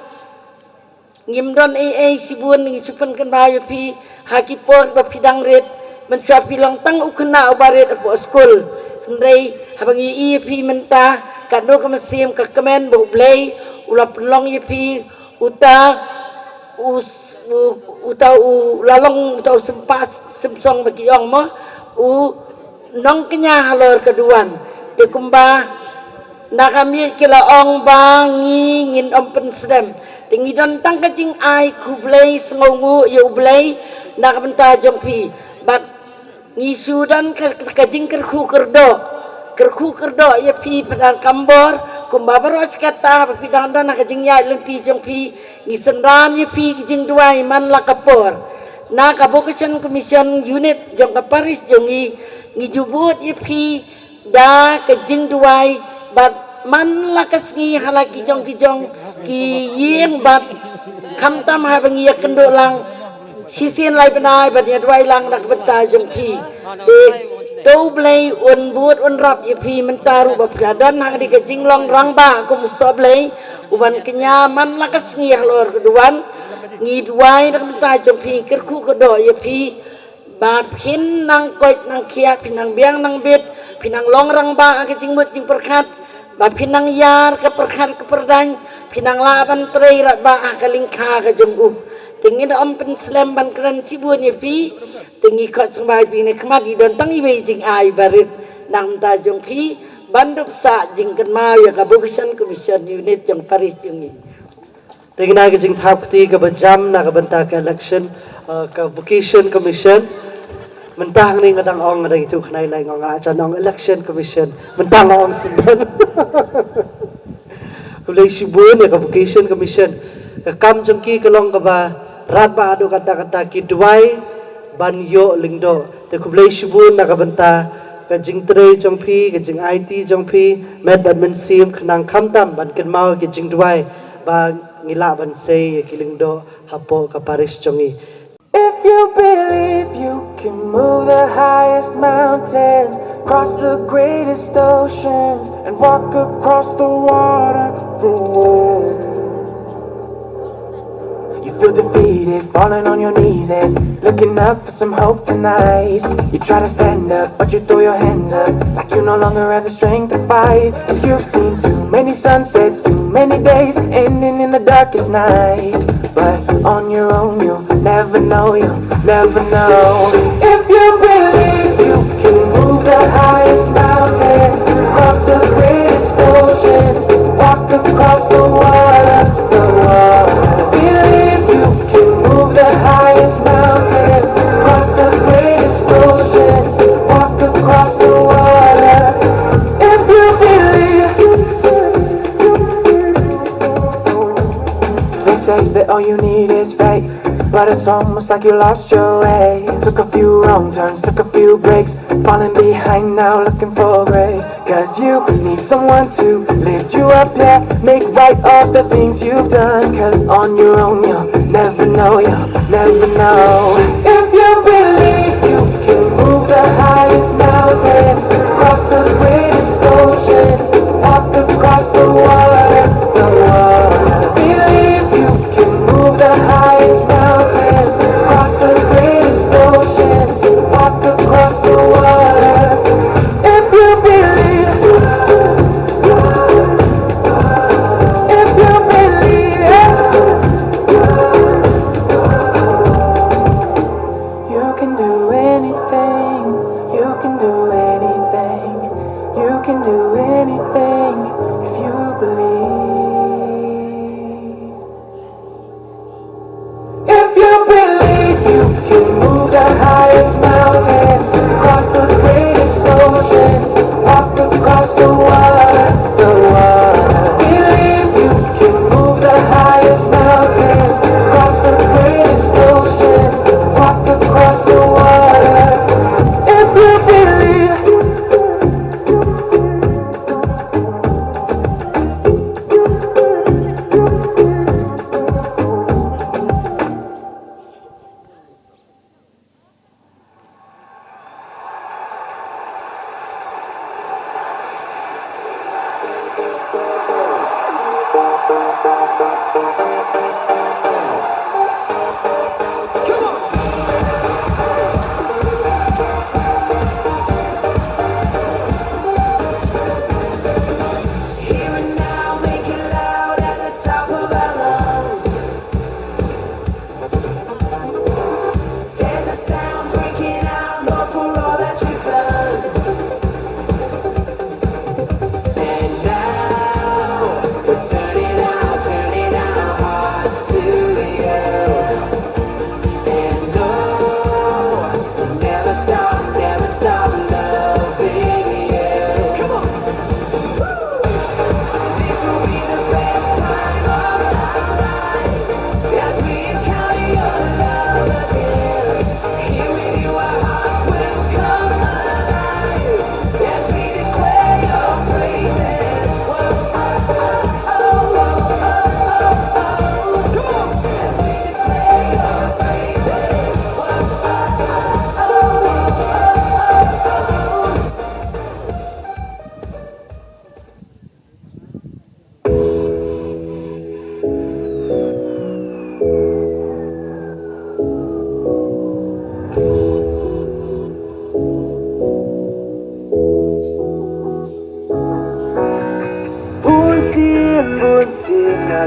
Ngimdon sibun ngisupan kan bayo pi Hakipor bapidang red Mensuapi long tang ukena ubaret apo skul Hendray habang iya pi mentah Kano kamasim kakamen bublay Ula penlong iya pi Uta lalong utau sempas semsong bagi yang mo nong kenya halor keduan te kumba nakami kila ong bangi ngin ompen sedem tingi don tang kajing ai kublay sengongu ya ublay nakabenta jongpi bak ngisu dan kajing kerku kerdo ya pi padang kambor kumba baros kata pidang don nakajing ya lenti jongpi ngisenram ya pi kajing duai man lakapor na ka vocation commission unit jong ka paris jong ngi jubut ipi da ka jing duai bat man lakas ngi halaki jong ki yeng bat kam tam ha bangi kendo lang sisin lai benai bat ya duai lang nak benta jong pi de tau blai un but un rap ipi mentaru bab gadan ha di ka jing long rang ba ko muso blai uban kenyaman lakas ngi halor keduan ngi duai nak benta jong pi kerku kedo ipi ba pin nang koi nang kia pinang biang nang bit pinang long rang ba ka jing mut jing perkat ba pinang yar ke perkat ke perdang pinang laban trei rat ba ka lingka ka jong tingin om pen slam ban kran sibun ye pi tingi ka chmbai pi ne khmat di don tangi wei jing ai barit nang ta jong pi bandup sa jing kan ma ya ka vocation commission unit jong paris jong Tingna ka jing thapti ka bajam na ka banta ka election ka vocation commission. Mentang ni ngadang ong ngadang itu khnai lai ngong acha nong election commission. Mentang ong sindan. Kulay sibun ya ka vocation commission. Ka kam jengki kalong ka ba rat ba adu kata-kata ki duai ban yo lingdo. Te kulay sibun na ka banta ka jing tre jong pi ka jing IT jong pi met admin sim khnang khamtam ban ken mau ki jing duai ba ngila ban sei ki lingdo hapo ka paris jongi. If you believe you can move the highest mountains, cross the greatest oceans, and walk across the water, you feel defeated, falling on your knees and looking up for some hope tonight. You try to stand up, but you throw your hands up like you no longer have the strength to fight. If you've seen too many sunsets, too many days ending in the darkest night, but on your own you'll never know, you'll never know. If you believe you can move the highest mountains, cross the greatest oceans, walk across the water, believe you can move the highest mountains, cross the greatest oceans, walk across the water. If you believe, they say that all you need is faith, but it's almost like you lost your way. Took a few wrong turns, took a few breaks, falling behind now looking for grace. Cause you need someone to lift you up, yeah, make right all the things you've done. Cause on your own you'll never know, you'll never know. If you believe you can move the highest mountains, cross the greatest oceans, walk across the water, believe you can move the highest mountains, cross the greatest oceans, walk across the water. If you believe, if you believe,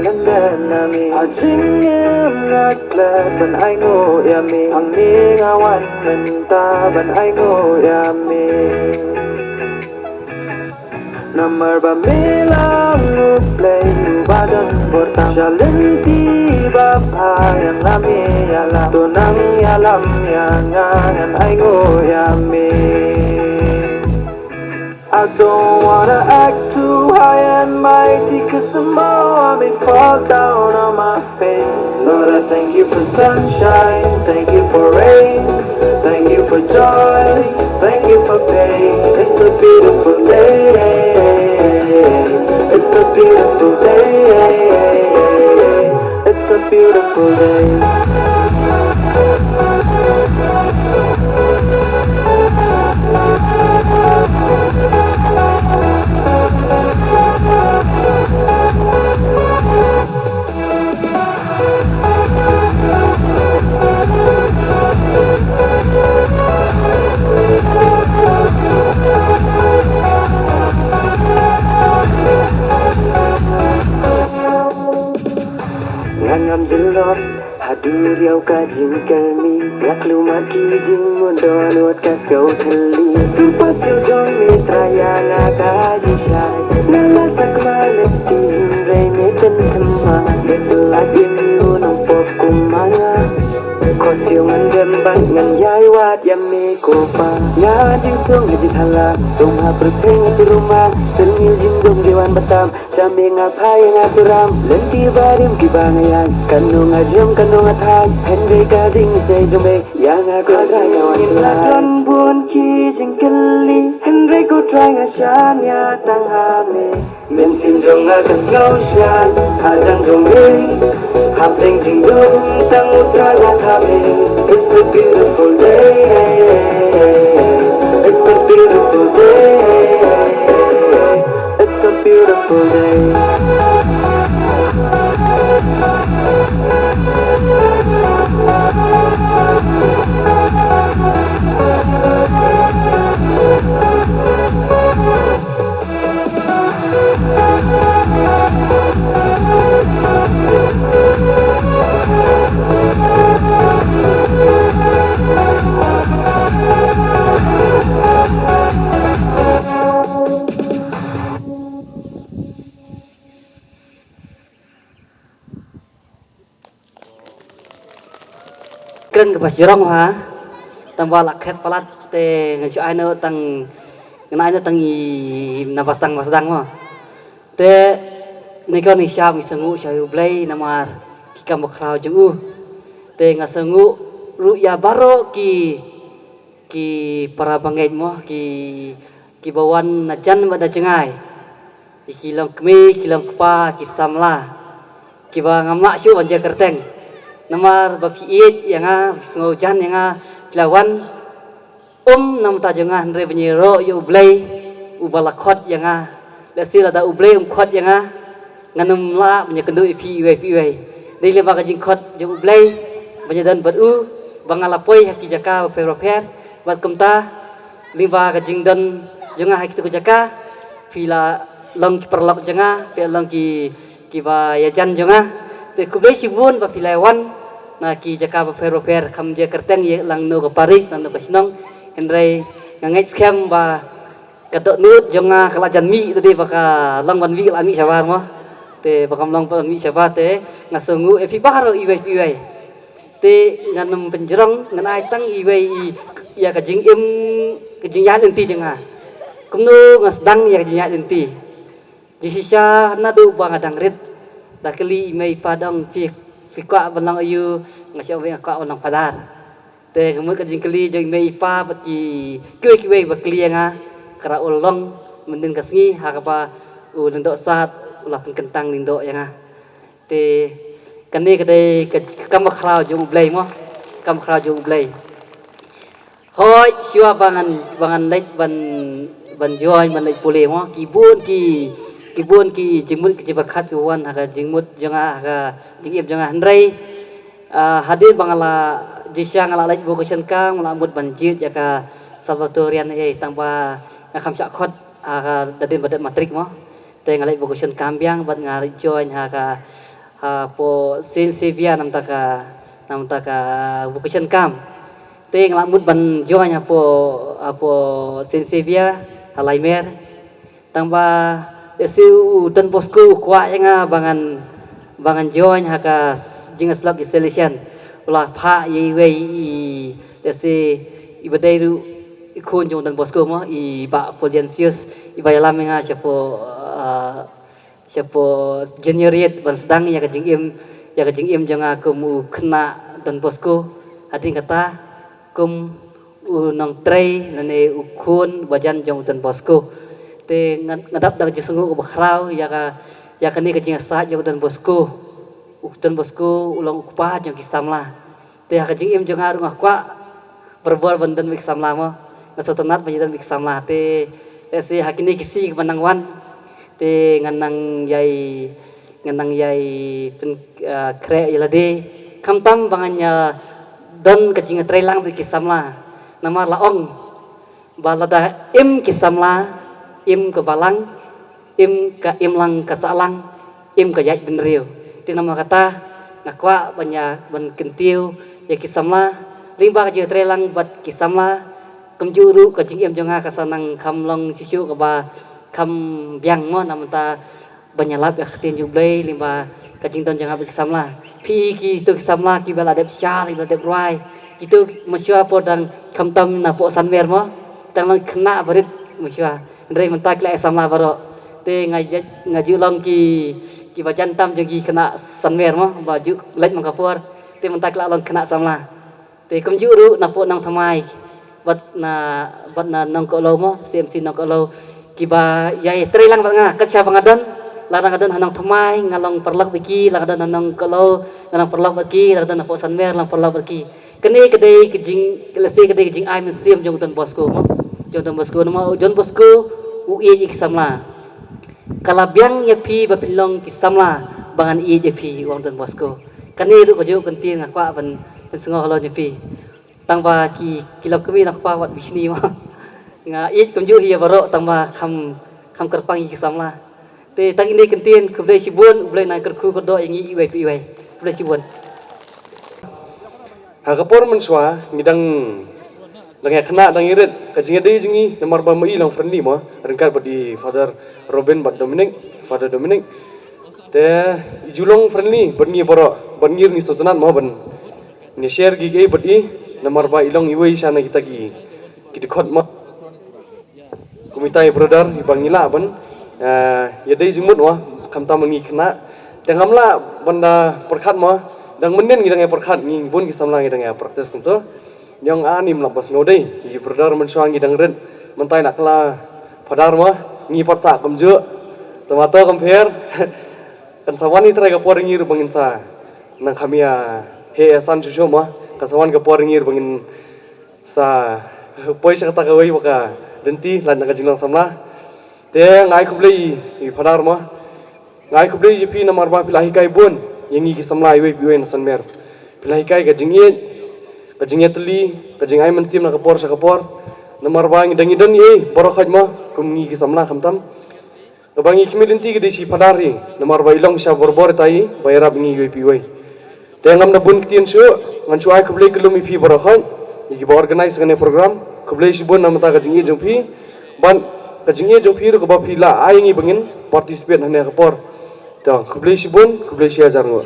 landan nami Ajingim naklat ban ay ngo yami Ang ningawan menta ban ay ngo yami Namar ba milang uplay badan portang Jalenti bapa yang nami yalam Tunang yalam yang angan ay ngo yami I don't wanna act too high and mighty Cause tomorrow I may fall down on my face Lord, I thank you for sunshine, thank you for rain Thank you for joy, thank you for pain It's a beautiful day, it's a beautiful day It's a beautiful day Ngam jelot hadu riau ka jingkal mi yak lumar ki jing mondon wat ka skau thali supa siu jong mi traya nga ka ji shai nala sakmal ti re me ten thama betul lagi mi unong pop kumanga ko siu ngan gembang ngan yai wat yam mi ko pa nga jing sung ji thala sung ha prtheng ti rumah selmi jing dong dewan batam Sami nga phai nga turam lenti barim ki bangayan kanu nga jom kanu nga thai henry ka jing se jome yang nga ka nga wan ladon buon ki jing kelli henry ko try nga shanya tang hame men sim jong nga ka snow shan hajang jong me hapling jing dom tang utra nga thame it's a beautiful day it's a beautiful day It's a beautiful day Kren ke pas jorong ha tambah lakhet palat te ngaji aino tang ngenai tang i nabastang mo te niko ni syam isengu syayu blai namar kikam bakrau jengu te ngasengu ru ya baro ki para bangej mo ki bawan najan bada jengai kilong kemi kilong kepa ki samla ki ba ngamla syu banja kerteng namar baki it yang sengojan yang lawan nam ta jengah andre benyero yu blai ubalakot yang lesi ada ublai khot yang nganum la benyakendu ipi dei le baga jingkot yu ublai benyadan badu bangalapoi haki jaka peroper bat kumta liba ka jingdan jengah haki tu jaka pila long perlok jengah pe long ki ba yajan jengah te kubai sibun ba pilaiwan na ki jaka ba ferofer kam je kerteng ye lang no ka Paris nan ka sinong henry ngangai scam ba katok nut jonga kalajan mi tadi baka lang ban wi ami sabar mo te bakam lang ban mi sabar te ngasungu epi baro iwai te nganum penjerong nganai tang iwai ya ka jing ya lenti jenga kumno ngasdang ya jing ya lenti jisisa nadu ba ngadang rit dakeli imai padang fikwa banang ayu ngasih aweng kwa banang padar te kemudian kajing keli jeng imai ipa bati kue bakeli nga kara ulong mending kasngi hakapa ulendok sat ulah kentang lindo yang te kani kadai kam khrau jung blai mo kam khrau jung blai hoi siwa bangan lait ban joy ban lait pule mo kibun ki jimut ki bakat wan haga jimut janga haga jingib janga handrai hadir bangala jisya ngala lait bogosan kang melambut banjit jaka salvatorian tangpa ngakam sakot haga dadin badat matrik mo te ngalai bogosan kambiang bat ngari join haga po Silvia nam taka vocation camp te ngamut ban jonya po Silvia halaimer tamba esiu Don Bosco kwa nga bangan join haka jingas lab isolation ulah pha ye wei esi ibadairu ikun jong Don Bosco mo I ba Fulgentius ibayala menga siapo junioriat ban sedang ya kajing im janga kum kena Don Bosco hati kata kum nong trei nane ukun bajan jong Don Bosco te ngadap dag jisungu bakrau ya kani kajing sa jong Don Bosco ulang ukpa jong kisamla te kajing im jong arung akwa berbol bandan mik samla mo nasotonat bandan mik samla te si hakini kisi kemenangwan te nganang yai pen kre yalade kamtam banganya dan kajing trelang bi kisamla nama laong balada im kisamla im ke balang im lang ke salang im ke yai benriu ti nama kata nakwa banya ban kentiu ya kisamla limba kajing trelang bat kisamla kemjuru kajing im jonga kasanang kamlong sisu kaba kam biang mo namanta banyalap ya khatin jublay limba kajing ton janga bisamla pi ki tu kisamla ki bala dep syar limba dep rai itu masyua podang kamtam na po sanmer mo tang kena barit masyua ndrei mentak la samla baro te ngaju long ki bajan tam jogi kena sanmer mo baju lek mangkapur te mentak la long kena samla te kemjuru na po nang thamai bat na nang ko lo mo CMC nang ko lo kiba yai trelang banga kacha bangadan larang adan hanang thamai ngalong perlak biki larang hanang ko lo ngalong perlak biki larang na po sanmer lang perlak biki kene kedai kejing kelesi kedai kejing ai museum jong Don Bosco mo jong Don Bosco mo Don Bosco UI kisamla kalabiang yapi bapilong kisamla bangan I yapi wong Don Bosco kene ru kojo kentin ngakwa ban sengo halo yapi tangba kilap kami nakpa wat bisni mo nga I kemju hiya baro tangba kam kerpang I kisamla te tang ini kentin kublai sibun ublai na kerku kodo yang I iwai ublai sibun Hakapor menswa ngidang dang kena dang irit kajing ade jingi nomor ba mai lang friendly mo rengkat badi Father Robin bat Dominic Father Dominic te ijulong friendly bani boro banir ni sotanat mo ban ni share gi ge badi nomor ba ilong iwei sana kita khot mo kumitai brother ibangila ban ya dei jimut mo kamta mangi kena tengamla banda perkhat mo dang menen ngidang perkhat ngi bun kisamla ngidang practice kunto yang anim lapas ngodei I brother mensuang ngidang red mentai nakla padar mo ngi patsa kamju tomato compare kan sawani trai ka por ngir bangin sa nang khamia he san chu mo kasawan ka por ngir bangin sa poisa kata ka wei baka denti lan ka jinglang samla te ngai kublei I padar mo ngai kublei jipi namar ba pilahi kai bun yang ngi kisamla iwe biwen sanmer pilahi kai ka jingye teli ka jingai mensim na kapor sa kapor namar ba ngi dangi dan ye boro khaj mo kum ngi kisamla khamtam to bangi kimilinti ke desi padari namar ba ilong sya borbor tai bayarab ngi iwe biwe te ngam na bun kitien su ngan chu ai kublei kelum ipi boro khaj iki ba organize ngane program kublei sibun namata ka jingye jompi ban ka jingye jompi ru ka ba pila ai ngi bangin participate hane kapor to kublei sibun kublei sia jarngo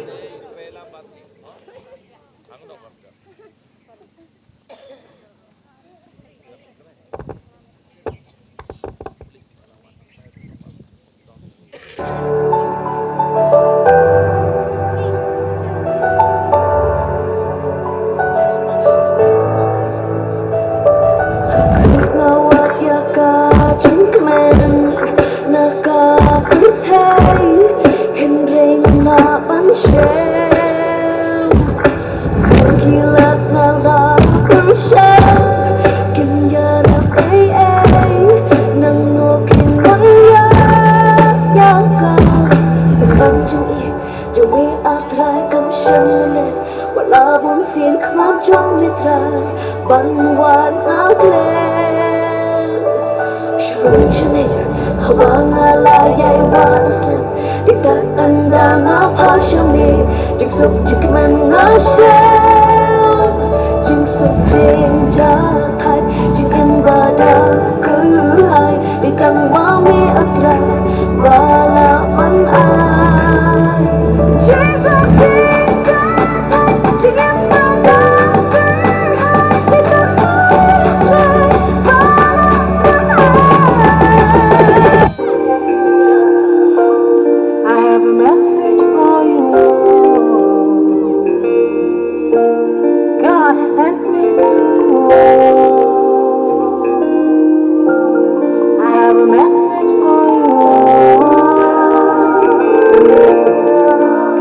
Wangalayay walasan Ita anda nga pasyami Jing suk jik man nga sel Jing suk jing jakai Jing embada kuhai Ikang wami atra Wala man ay Jing suk jing jakai Jing embada kuhai Ikang wami I have a message for you. God has sent me to you. I have a message for you.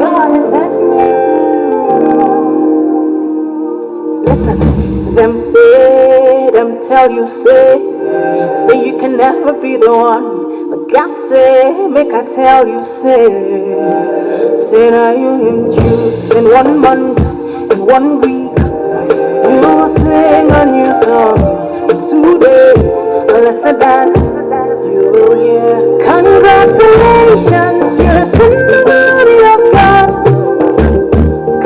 God has sent me to you. Listen, them say, them tell you say you can never be the one. But God say, make I tell you, say now you him choose in 1 month, in 1 week, you will sing a new song. In 2 days, lesser than you will hear. Congratulations, you're the beauty of God.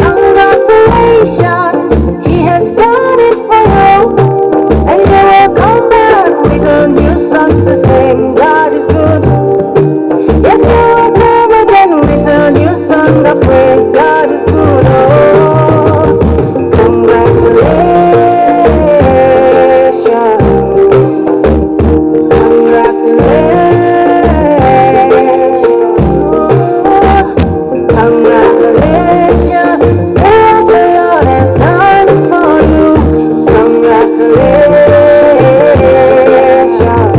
Congratulations, He has done it for you, and you will come back with a new song to sing. God is good. Yes, you will come again with a new song of praise. God is good. Oh, congratulations. Congratulations. Congratulations. Say what the Lord has done for you. Congratulations.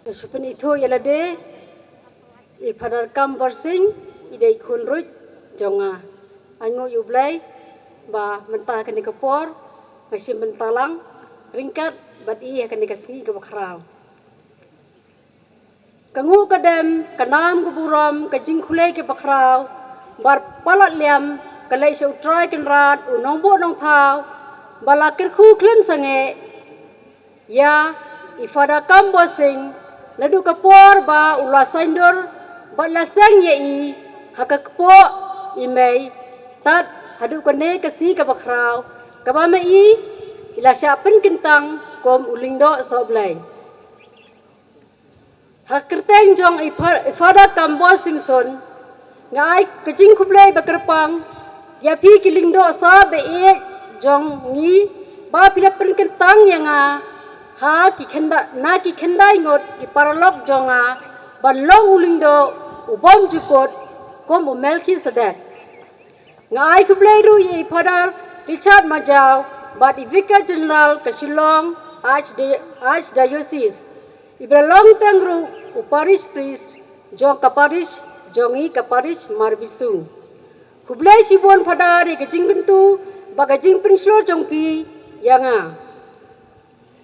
Supen itu ialah de ipadar kambarsing idai kunrut jonga ango yublai ba mentah kani kapor masih mentalang ringkat bat iya kani kasih ke bakrau kangu kadam kanam kuburam kajing kulai ke bakrau bar palat liam kalai seutrai kenrat unong bo nong thau balakir khu klen sange ya ifada kambarsing ladu kapor ba ulasaindur ba lasang yei hakakpo imei tat hadu kane kasi ka bakrau kabama i ila siapen kentang kom ulindo soblai hakerteng jong ifada kambo singson ngai kajing kublai bakerpang ya pi kilingdo sa be e jong ni ba pila pen kentang yang ha ki khenda ngot ki paralok jonga balong ulindo ubom jukot kom melki sadak ngai kublai ru ye padar Richard Majau but Vicar General Kashilong Archdiocese ibralong tangru uparish priest jong kaparish jongi kaparish marbisu kublai sibon padar ye kajing bentu bagajing penslo jongpi yanga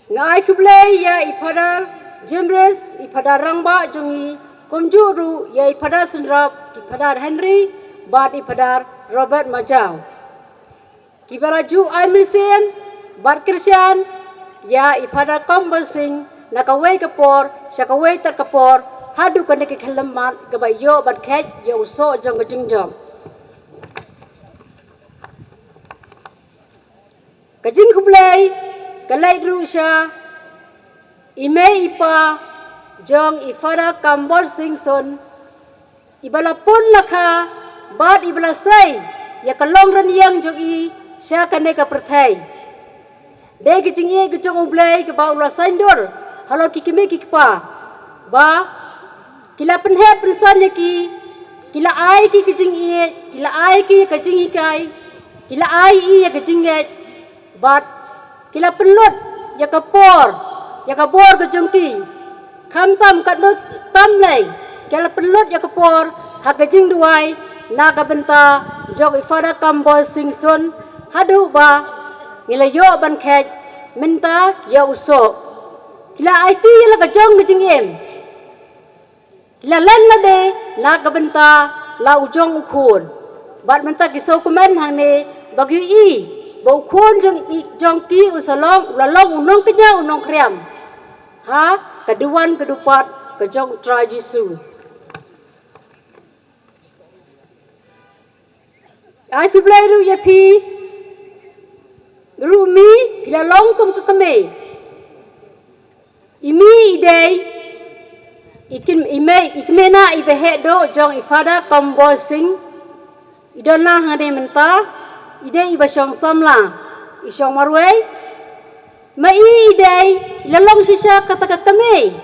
ngai kublai ya ipadar Jemres ipadar rangba jongi komjuru ya ipadar senrap ipadar Henry bat ipadar Robert Majau kibaraju Amirsen bat Christian ya ipadar Kombersing nakawai kapor sakawai terkapor hadu kane ke khalamat gabayo bat khet ya uso jong kajingjom kajing kublai kalai rusha ime ipa jong ifada kambol singson ibala pun lakha bad ibala sai ya kalong ran yang jogi sya kane ka perthai de kajing ye kajong ublai ke ba ula saindor halo kikime kikpa ba kila penhe persan ki kila ai ki kajing ye kila ai ki kajing ikai kila ai i ya kajing ye bat kila penlut ya kapor ya kabor ke jengki khantam kadut tamlei kila penlut ya kapor hakajing duai naga benta jog ifada kambol singson hadu ba ngilayo ban khet minta ya uso kila IT la kajong kajing em kila lan la de naga benta la ujong ukun bat menta kiso kumen hane bagi i bau kun jong ki usalong lalong unong kenya unong kriam ha keduan kedupat kejong try Jesu ai pi blai ru ya pi ru mi lalong tum kame imi idei ikin ime ikmena ibehe do jong ifada kombol sing idona hane menta idei iba syong samla isyong marway mai idei lalong sisa kata kame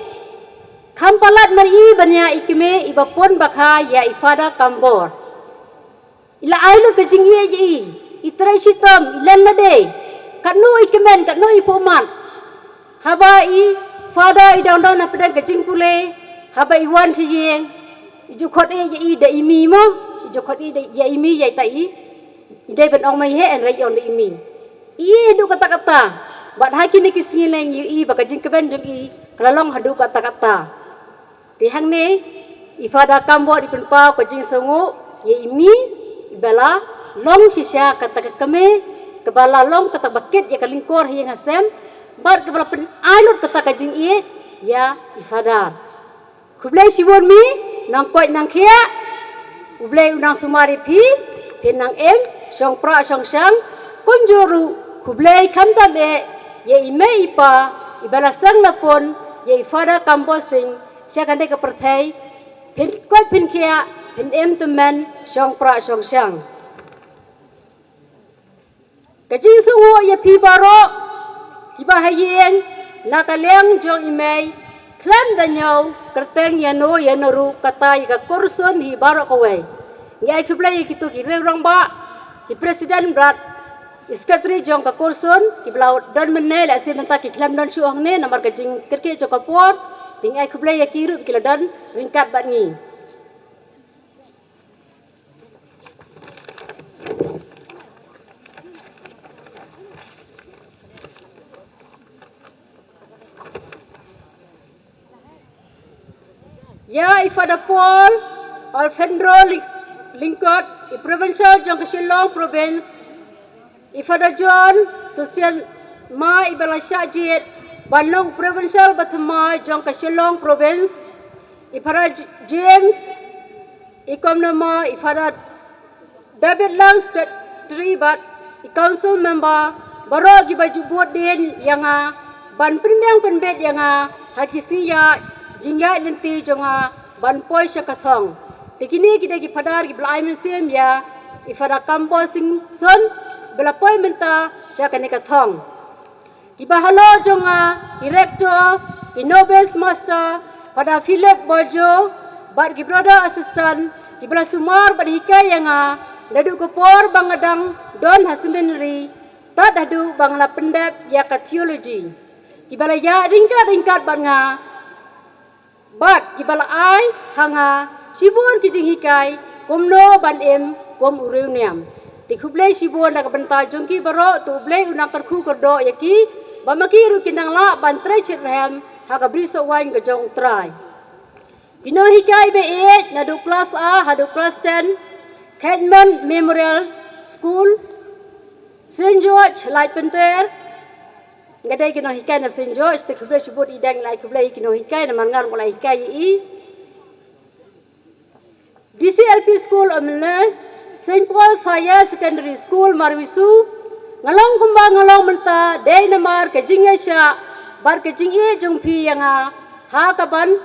kampalat mari banya ikme iba pon bakha ya ifada kambor ila ailu kajing ye ji itrai sitam ilan nade kanu ikmen kanu ipoman habai fada idong na pedang kajing pule habai wan sijeng ijukot e ye ida imi mo ijukot e ya imi ya tai idai ban ong mai he en rai on imi i du kata-kata bat haki ni kisileng i bakajing keben jong i kalalong hadu kata-kata ti hang ne ifada kambo di penpa kajing songu ye imi ibala long sisya kata kame kebala long kata bakit ya kalingkor yang hasem bat kebala pen alut kata kajing i ya ifada kublai siwon mi nang koi nang khia ublai unang sumari pi pinang em song pra song sang kunjuru kublai kanta be ye ime ipa ibala sang lapon ye ifada kambosing sia kande ke perthai pin koi pin khia pin em tumen song pra song sang kajing sungo ye pi baro iba hayeng nakaleng jong ime klan danyo kerteng yano yanoru kata ika kursun hi baro kawai ngai kublai kitu ki rong ba ki presiden brat iskatri jong ka kursun ki blau don menne la sin ta ki klam don chuang ne namar ka jing kerke jo kapor ting ai kublai ya kiru kiladan ringkat bat ngi. Ya ifada Paul Alfendro Lingkot i provincial jong Shillong province ifada John social ma ibala Syajid Bandung provincial Batama jong Shillong province ifada James ikom nama ifada David Lang secretary but council member baro gi baju buat din yang ban primyang penbet yang hakisiya jingga nanti jonga ban poi syakathong tikini kita gi padar gi blai mesim ya ifada kampus sing son bela poi menta syakane kathong gi bahalo jonga director innovation master pada Philip Bojo bat gi brother assistant gi bela sumar bad hikai yang dadu kopor bangadang don hasmenri tad dadu bangla pendap ya ka theology gi bala ya ringkat banga bat kibala ai hanga sibun kijing hikai komno ban em kom uruniam tikhuble sibun dak benta jongki baro tu ble unang karku kordo yaki bamaki ru kinang la ban trai chirham haga briso wain ga jong trai kino hikai be e na do class a hadu class 10 Cadman Memorial School St George Light Penter ngadai kino hikai na St George te kuble sibut idang lai kuble kino hikai na mangar mulai hikai i DCLP School Omle St Paul Saya Secondary School Marwisu ngalong kumbang ngalong menta day namar kajing Asia bar kajing e jongpi yang ha kaban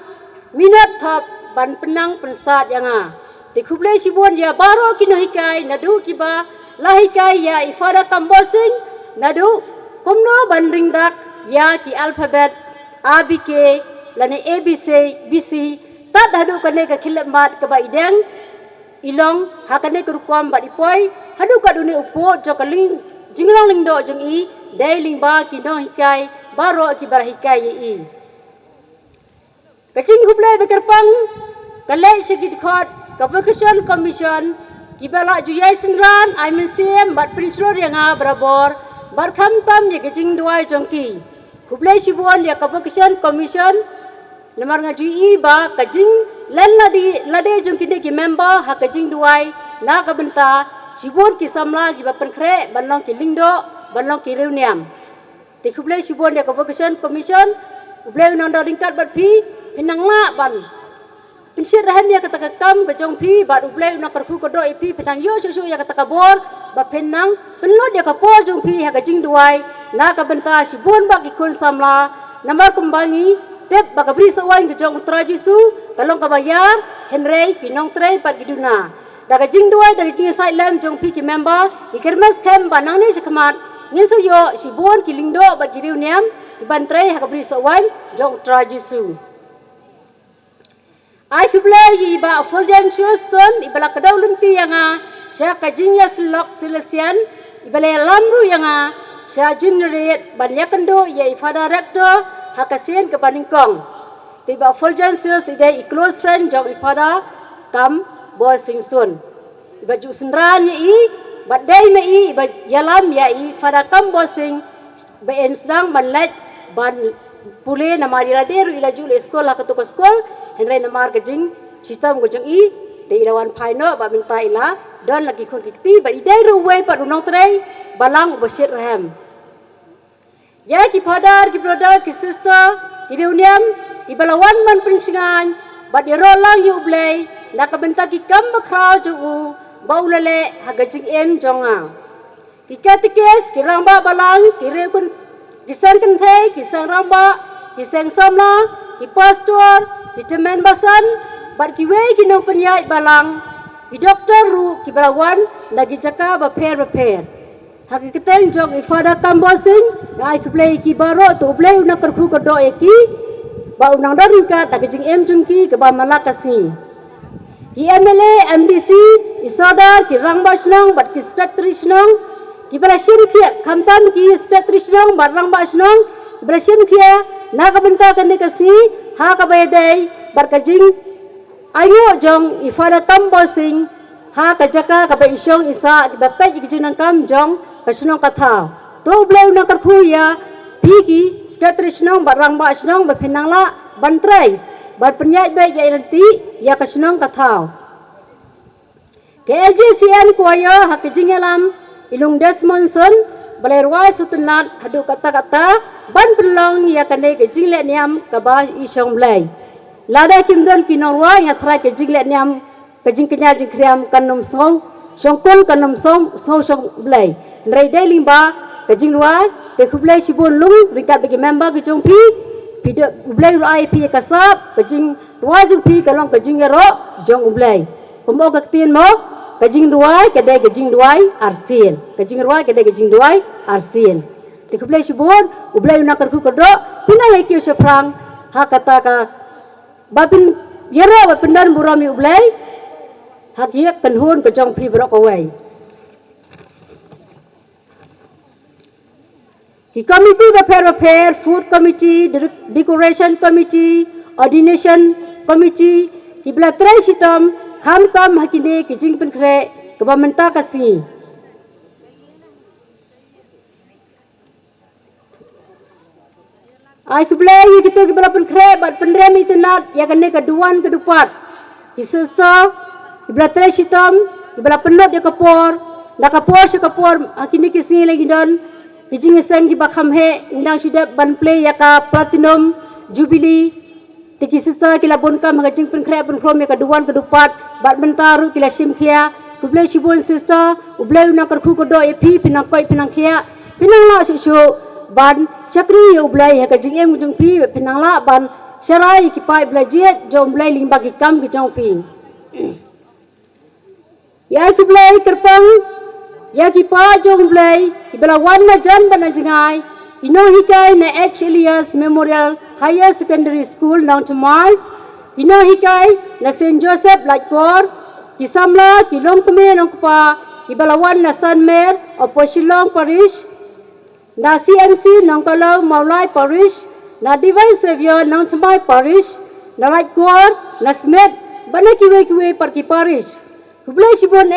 minat thap ban penang pensat yang te kuble sibut ya baro kino hikai nadu kiba lahikai ya ifada kambosing nadu komno banding dak ya ki alphabet ABK lane ABC BC tad hadu kane ka khilap mat ka ba ideng ilong hakane kurkwam ba ipoi hadu ka dune upo jokaling jingrang lingdo jeng i dai lingba ki no hikai baro ki bar hikai i kacing huble bekerpang kale sikit khot ka vacation commission ki bala juyai singran I mean same but prince yang berabor barkham tam ye gajing duai jongki kublai sibuan ya kapokisan commission namar ngaji i ba kajing len lade jongki de ki member ha kajing duai na ka benta sibuan ki samla ki ba penkre banong ki lingdo banong ki reuniam te kublai sibuan ya kapokisan commission kublai nando ringkat bat pi pinangla ban Pinsir rahan ya kata kam bejong pi bat ublai na karku kodo ipi penang yo susu ya kata kabor ba penang penlo dia kapor jong pi ha gajing duai na ka benta sibun ba ikun samla namar kumbangi tep ba kabri sawan gejong utrajisu kalong kabayar henrei pinong trei pat giduna da gajing duai da gajing silent jong pi ki member ikermas kem banang ni sekamat ngisu yo sibun kilingdo ba giriuniam iban trei ha kabri sawan jong utrajisu I kublai ba Fulgentius son ibala kadau lunti yang sya kajinya selok silesian ibala lambu yang sya generate banyak kendo ya ifada rector hakasien ke paningkong tiba Fulgentius ide close friend jauh ifada kam boy singsun iba ju senran ya i badai me i iba yalam ya i fada kam boy sing ba ensdang banlet ban pule na mariraderu ila ju sekolah ketuk sekolah Henry namar kajing sistem kajing i de ilawan paino ba minta ila don lagi kon kiti ba idai ruway pa runong trei balang basir rahem ya ki padar ki brother ki sister ki reuniam ki balawan man prinsingan ba di rolang yu blay nakabenta ki kam bakraw ju ba ulale hagajing em jonga ki katikes ki ramba balang ki rekun ki sankan thai ki sangramba ki seng samla ki pastor Vitamin basan, bat kiwe kinong penyai balang, ki doktor ru ki berawan lagi jaka baper. Haki keteng jong ifada kambosing, ngai kublai ki baro tu blai una kerku kodo eki, ba unang daringkat lagi jing em jungki ke ba malakasi. Ki MLA MBC isoda ki rangba snong bat ki secretary snong, ki berasin kia kamtam ki secretary snong bat rangba snong, berasin kia nak benta kan dekasi ha ka bay day bar ka jing ayo jong ifada tambol sing ha ka jaka ka bay isyong isa di bapay ikijing ng kam jong ka sinong katha to blay na karpu ya pigi sekretary sinong barang ba sinong ba pinang la bantray bar penyai bay ya ilanti ya ka sinong katha KLJCN kuaya ha kijing alam ilung desmonson balai ruai sutunat hadu kata-kata ban pelong ya kane ke jingle niam ka ba isong blai lada kimdon kinorwa ya thrai ke jingle niam ke jing kenya jing kriam kanum song songkol kanum song blai rei dai limba ke jing ruai te khublai sibun lung rikat bagi member ke jong pi video blai ruai pi kasap ke jing ruai jong pi kalong ke jing ro jong blai komo ka tin mo kajing duai kedai kajing duai arsil kajing ruai kedai kajing duai arsil ti kublai sibon ublai na karku kodo pina yeki seprang ha kata ka babin yero bapindan burami ublai hak yek penhun ke jong pri brok away the committee prepare food committee decoration committee ordination committee ibla trai sitam ham kam hakine kijing penkre kebamenta kasi ai kublai kita kebala penkre bat pendrem itu nat ya kene keduan kedupat kisesa ibla tre sitam ibla penot ya kapor na kapor se kapor hakine kisi lagi don kijing sen ki bakham he indang sudah ban play ya ka platinum jubilee tiki sisa kila bonka magajing penkre penkrom ya keduan kedupat bat mentaru kila simkhia kublai sibon sisa ublai na karku kodo epi pinang koi pinang khia pinang la su ban chapri ublai ha kajing em jung pi pinang la ban sharai ki pai blajet jom blai limba ki kam ki jong pi ya kublai kerpang ya ki pa jong blai ibala wan na jan ban jingai ino hikai na H. Elias Memorial Higher Secondary School nang Cemal ino hikai na St. Joseph Lightcore kisamla kilom keme nang kupa ibalawan na San Mer of Posilong Parish na CMC nang Kalau Maulai Parish na Divine Savior nang Cemal Parish na Lightcore na Smith bana kiwe par ki parish hublai sibon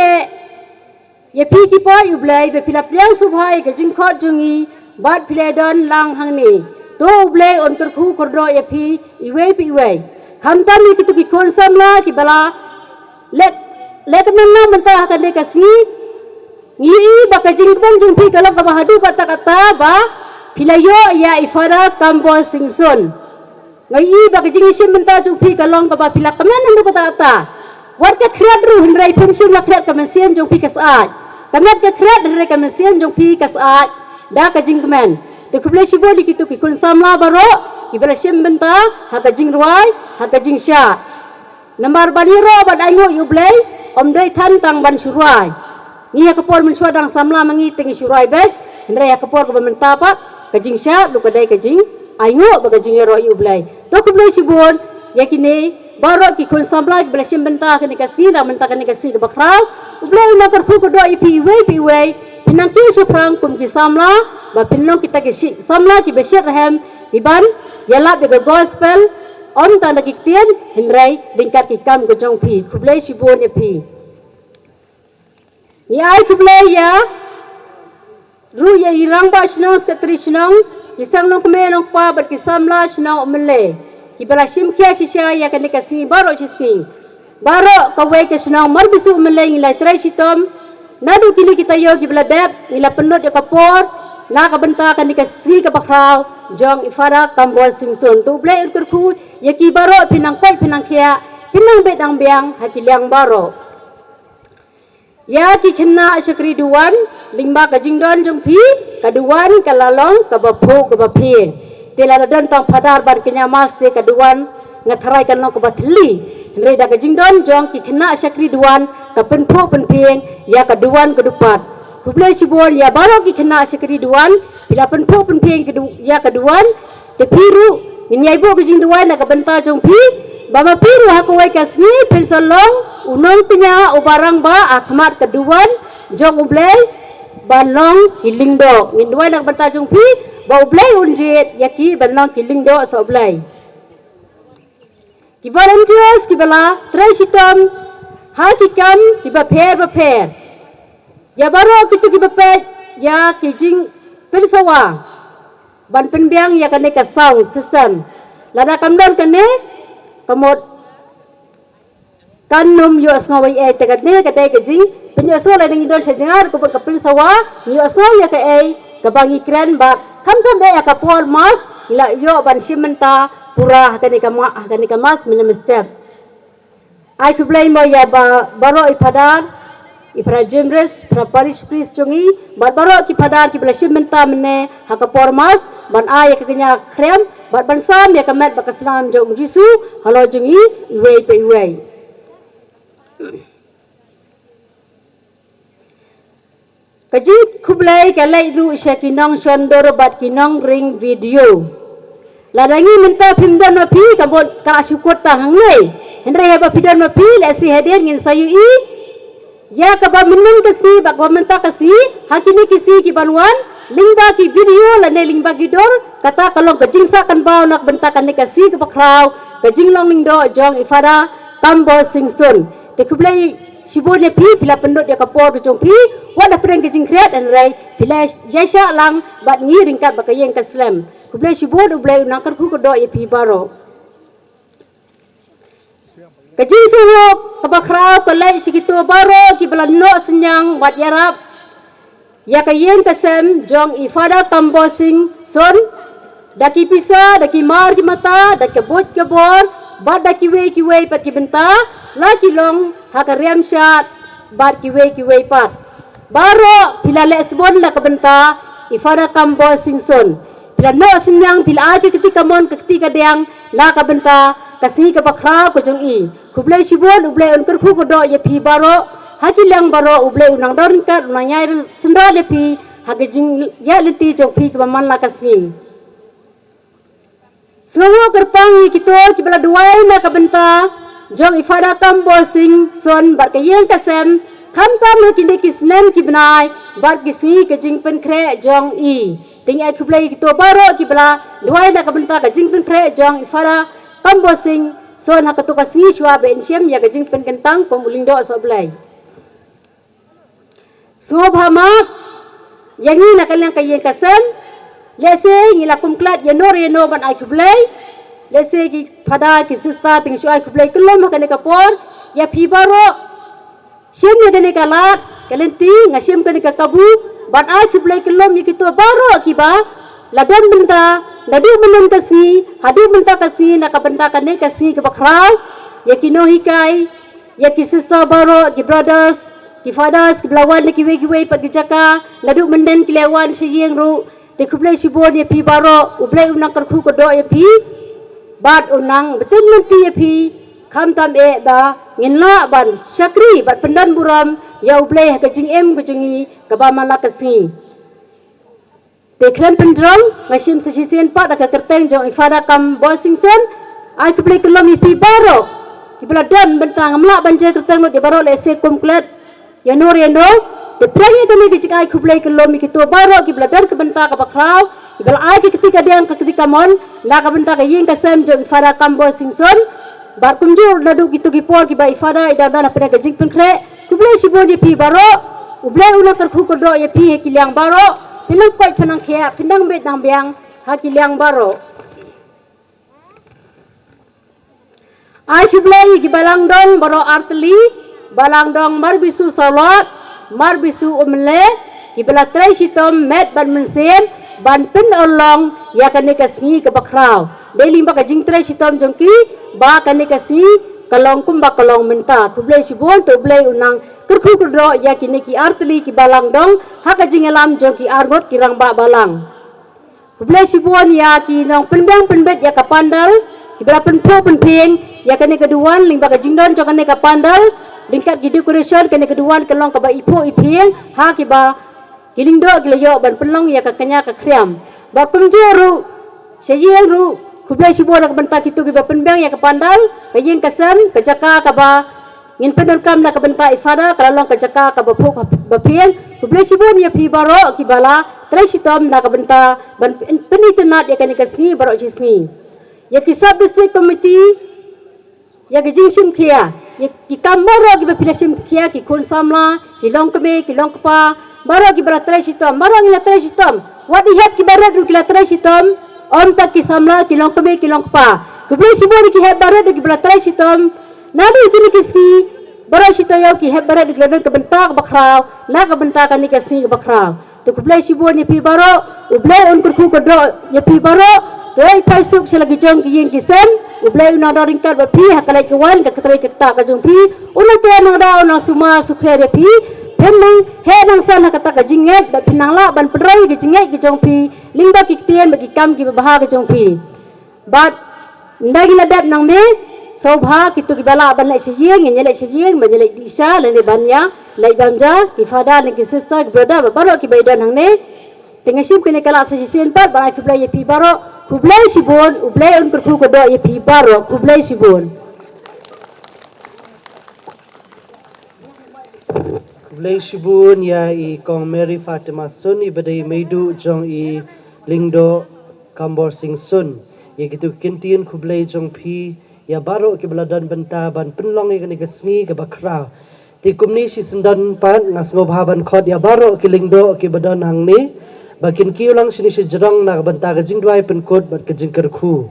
ye pi ki pa ublai be pilap yang subhai ke jingkhot jungi bat piledon lang hangni to ublai on kerku kordo ye pi iwe pi iwe hamtan ni kitu ki konsam la ki bala let menna mentah kande kasni ngi ba ka jingpon jung pi kalau ka bahadu kata-kata ba pilayo ya ifara kambo singson ngai ba ka jingisim mentah jung pi kalong ka ba pilak kamen ndu kata-kata war ka khrat ru hindrai pumsim la khrat kamasian jung pi kasai kamet ka khrat hindrai kamasian jung pi kasai da kajing kemen te kublai sibo di kitu ki kun samla baro ibra sim benta ha kajing ruai ha kajing sya nambar baniro badaingo yublai om dei than tang ban surai ni ha kapor men suadang samla mangi tengi surai be ndre ha kapor ko benta pa kajing sya lu kadai kajing aingo ba kajing ro yublai to kublai sibon yakini baro ki kun samla ibra sim benta kani kasi na benta kani kasi ke bakrau ublai na karpu ko do ipi we pinang ki seprang kum ki samla ba pinong kita ki samla ki besyat rahem iban yala de gospel on ta na kiktien hindrai dingkat ki kam ko jong pi kublai sibon ye pi ya ai kublai ya ru ye irang ba snong sekretari snong isang nong kme nong pa ba ki samla snong mele ki bala sim kya sisya ya kan kasi baro sisi baro kawai ke snong mar bisu mele ngilai trai sitom nadu kini kita yo ki bladep ila penot yo kapor na kabenta kan dikasi ka bakraw jong ifara kambol singsun tu blai urku ye ki baro pinang pai pinang khia pinang bedang biang hakilyang baro ya ki khenna sakri duwan lingba ka jingdon jong pi kaduwan kalalong ka bapu ka bapi tela dan tang padar bar kenya mas te kaduwan ngatharai kan no ka bathli reda ka jingdon jong ki khenna sakri duwan ka penpo penpeng ya keduan kedupat kublai sibon ya baru ki kena sekeri duan bila penpo penpeng ya keduan te piru ini ibu ke jing duan nak benta jong pi baba piru ha ko wai kasni pensolong unong pinya ubarang ba akhmat keduan jong ublai banlong hiling do ngin duan nak benta jong pi ba ublai unjit yaki banlong hiling do so ublai ki volunteers ki bala tresitom hakikam ki prepare ya baro kitu ki bapet ya ki jing pensawa ban penbiang ya kane ka sound system lada kamdon kane kamot kanum yo asngawai e tekadne kadai ka jing penyaso la ding idon sejengar ko ka pensawa yo so ya ka e kabangi kren ba kam ya ka pol mas ila yo ban simenta pura kane ka mas minamstep ai ku blame mo ya baro ipadar ipra jemres pra parish priest jongi baro ki padar ki blashim menta mene haka pormas ban ay ka kanya krem ban sam ya kamet bakaslam jong jisu halo jongi iwe pe iwe kaji kublai kalai du shakinong shondor bat kinong ring video ladangi minta pimdan mapi kabot ka syukut tangai hendra ya ba pidan mapi la si hadir ngin sayu i ya kaba menung kasi bakwa menta kasi hakini kisi ki banwan lingba ki video la ne lingba gidor kata kalong kajing sa kan baw nak bentakan ni kasi ka bakraw kajing long ning do jong ifada tambo singsun te kublai sibon ne pi pila pendot dia kapor jong pi wada preng kajing kreat and rai pila jaisha lang bat ngi ringkat bakayeng kaslam kublai sibon ublai nakar ku ko do ye pi baro kajing suhuk kabakraw kalai sikito baro ki belano senyang wat yarap ya kayen kasem jong ifada tambo sing son daki pisa daki mar ki mata daki bot ke bor bad daki we pat ki benta laki long hakariam syat bad ki we pat baro pilale esbon la ke benta ifada tambo sing son pilano senyang pila aja ketika mon ketika deang la ke benta kasi kabakraw ko jong i kublai sibon ublai unkar ku kodo ye pi baro hakilang baro ublai unang darin kat unang sendra le pi hagijing ya leti jong pi kebaman la kasi semua kerpang kito kibala duai na kabenta jong ifada tambo sing son bar kayeng kasem kam tam kinde kisnen kibnai bar kisi kajing pen kre jong i tingai kublai kito baro kibala duai na kabenta kajing pen kre jong ifada tambo sing so nakatukasi shwa ben siam ya kajing penkentang pemuling do so blai so bhama yangi nakalang kayeng kasem lese ngila kumklat yeno ban ai kublai lese ki phada ki sista ting shwa ai kublai kelom makane kapor ya pibaro sim ne dene kalat kalenti ngasim kane kabu ban ai kublai kelom yikito baro kiba ladan benda nadu menun kasi hadu benta kasi nakabenta kane kasi ke bakraw ya kino hikai ya ki sister baro ki brothers ki fathers ki blawan ki we pat ki jaka nadu menden ki lewan siyeng ru te kublai sibon ya pi baro ublai unang karku ko do ya pi bat unang betul nanti ya pi kam tam e ba nginla ban syakri bat pendan buram ya ublai kajing em kajingi kabama lakasi Teklan pendrong masim sesisian pak dak kerteng jong ifada kam bosingson ai kublai kelom ipi baro kibla dan bentang amla banjir kerteng no di baro lese kumklet ya no de prangi kami di ai kublai kelom ikito baro kibla dan ke benta ka bakraw kibla ai ketika dia ketika mon na ka benta ka yeng kasem jong ifada kam bosingson bar kumjur nadu gitu gipor kiba ifada idada na pena kajing penkre kublai sibon ipi baro ublai una terku kodo ya pi kiliang baro pinang pai pinang kia pinang bet nang biang hakiliang baro ai kublai ki balang dong baro artli balang dong marbisu salot marbisu umle ki bala trai sitom met ban mensen ban pen olong ya kane kasni ke bakraw daily ba kajing trai sitom jongki ba kane kasi kalong kumba kalong menta kublai sibon to blai unang kerku kedro ya kini ki artli ki balang dong haka jingalam jong ki argot kirang ba balang kublai sibon ya ki nong pendang penbet ya kapandal ki bala penpo penping ya kani keduan ling ba jingdon jong kani kapandal lingkat ki decoration kani keduan kelong ka ba ipo iping ha ki ba kilingdo gilayo ban pelong ya kakanya ka kriam ba penjuru sejeng ru kublai sibon ka bentak itu ki ba penbang ya kapandal kayeng kasem kajaka ka ba ngin penun kam na kabenta ifada kalalong kajaka kabapuk bapien kublai sibon ya pi baro kibala trai sitom na kabenta ban penitenat ya kani kasni baro jisni ya kisab disi committee ya gejing sim kia ya ki kamaro ki bapila sim kia ki kun samla ki long keme ki long kapa baro ki bara trai sistem baro ni trai sistem what di hat ki bara du ki trai sistem om tak ki samla ki long keme ki long kapa kublai sibori ki hat bara du ki bara trai sistem nadi ki kiski baro sitayo ki hat bara du ki ke bentak bakrau na ke bentakan ni kasi bakrau tu kublai sibori pi baro ublai on kurku kodo ya pi baro Tuai pai suk selagi jong ki yin kisem, ublai una da ringkat ba pi hakalai kawan ka katrai kita ka jong pi, una ke na da una suma sukhe de pi, pemang he nang sana kata ka jinget ba pinang la ban pedrai ki jinget ki jong pi, lingba ki tien bagi kam ki bah ka jong pi. But ndagi la dat nang me, sobha kitu ki bala ban lai siyeng nyelai siyeng ba nyelai disha le banya, lai banja ki fada ni ki sister ki brother ba baro ki baidan hang ne. Tengah sim kini kala sa sisen pat ba ki blai pi baro kublai sibon, ublai on kurku kodo ye pi baro, kublai sibon. Kublai sibon ya i kong Mary Fatima Sun i badai meidu jong i lingdo kambor sing sun. Ya gitu kintian kublai jong pi ya baro ki beladan benta ban penlong i kani kesni ke bakrau. Ti kumni si sendan pat ngas ngobhaban khot ya baro ki lingdo ki badan hang ni. Bakin kiu lang sini si jerong nak benta kejing duai penkut bat kejing kerku.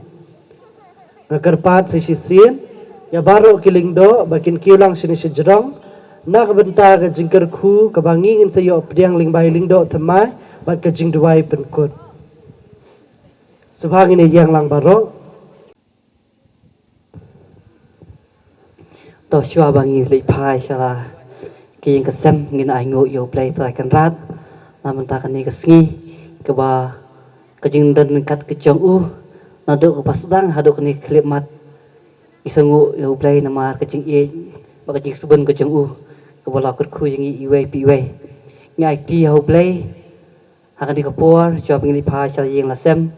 Ngakerpat si sin ya baru kiling do bakin kiu lang sini si jerong nak benta kejing kerku kebangingin sayo pediang ling bai ling do temai bat kejing duai penkut. Sebang ini yang lang baru. To shua bangi li pai shala ki yang kesem ngin ai ngu yo play tai kan rat namun tak ni kesngi ke ba kejing dan kat kejong naduk ke pasdang haduk ni klip mat isangu yo play nama kejing e ba kejing subun kejong ke bala kurku yang iwe piwe ngai ti yo play akan di kapor jawab ngili pa sal yang lasem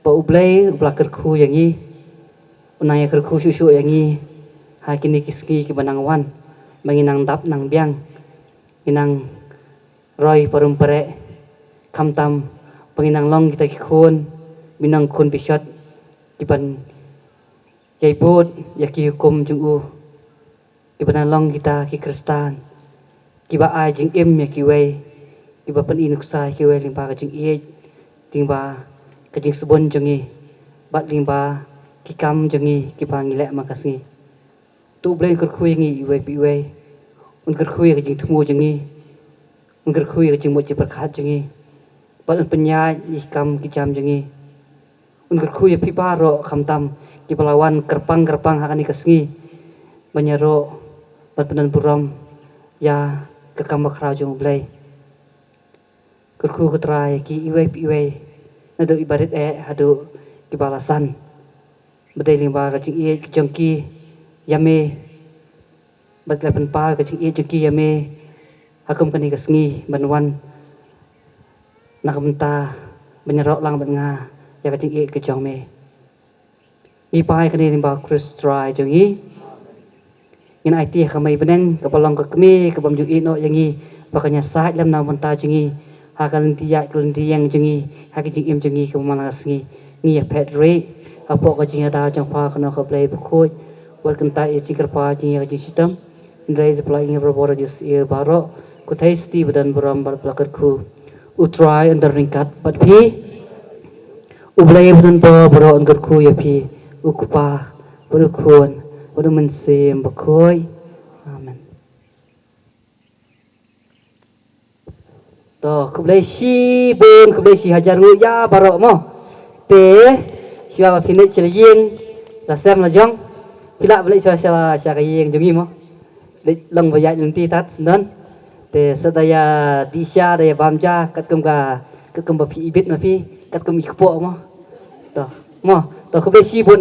ba ublay bala kurku yang i unaya kurku susu yang i ha kini kiski ki banangwan manginang dap nang biang inang roy parum pare kamtam penginang long kita kikun minang kun bisyat iban jaibut yaki hukum jungu iban long kita ki kristan kiba ai jing im yaki wei kiba pen inuksa ki wei limba ka jing ie limba ka jing subon jungi bat limba ki kam jungi kiba ngilek makasngi tu blai kerkhui ngi wei pi wei un kerkhui ka jing thumu jungi un kerkhui ka jing mo ci berkat jungi Balan penyai ikam kijam jengi, unggul kuya piparo kamtam ki pelawan kerpang akan ikasngi menyero berpenan buram ya kekam bakrau jong blay. Kerku ketrai ki iwe nado ibarit hadu ki balasan bedai limba kacing iye jengki yame badlapan pa kacing iye jengki yame hakum kani kasngi banwan nak benta menyerok lang benga ya kacing ik kejong me mi pai kani limba Chris try jongi ngin IT khamai beneng kapalong ka kami kabam ju ino yangi bakanya sah lam na benta jongi hakan tiya kelenti yang jongi hakijing im jongi kemalas ngi ni ya pet re apo ka jinga da jong pa kana ka play bukoi wal kenta e cikar pa jinga ji sistem ndai je play ngi robora jis e baro ku thai sti badan buram bar plakar khu utrai under ringkat but pi ublay budan bo bro anggar khu ya pi ukupa berukun bodo mensem bakoi amen to kublai si bun kublai si hajar ngu ya baro mo te siwa kini celiyeng lasem lajong pila blai siwa syakayeng jongi mo long bayat nanti tat sendan te sedaya disya daya bamja kat kem bapi ibit mapi kat kem ikpo mo to kublai si bun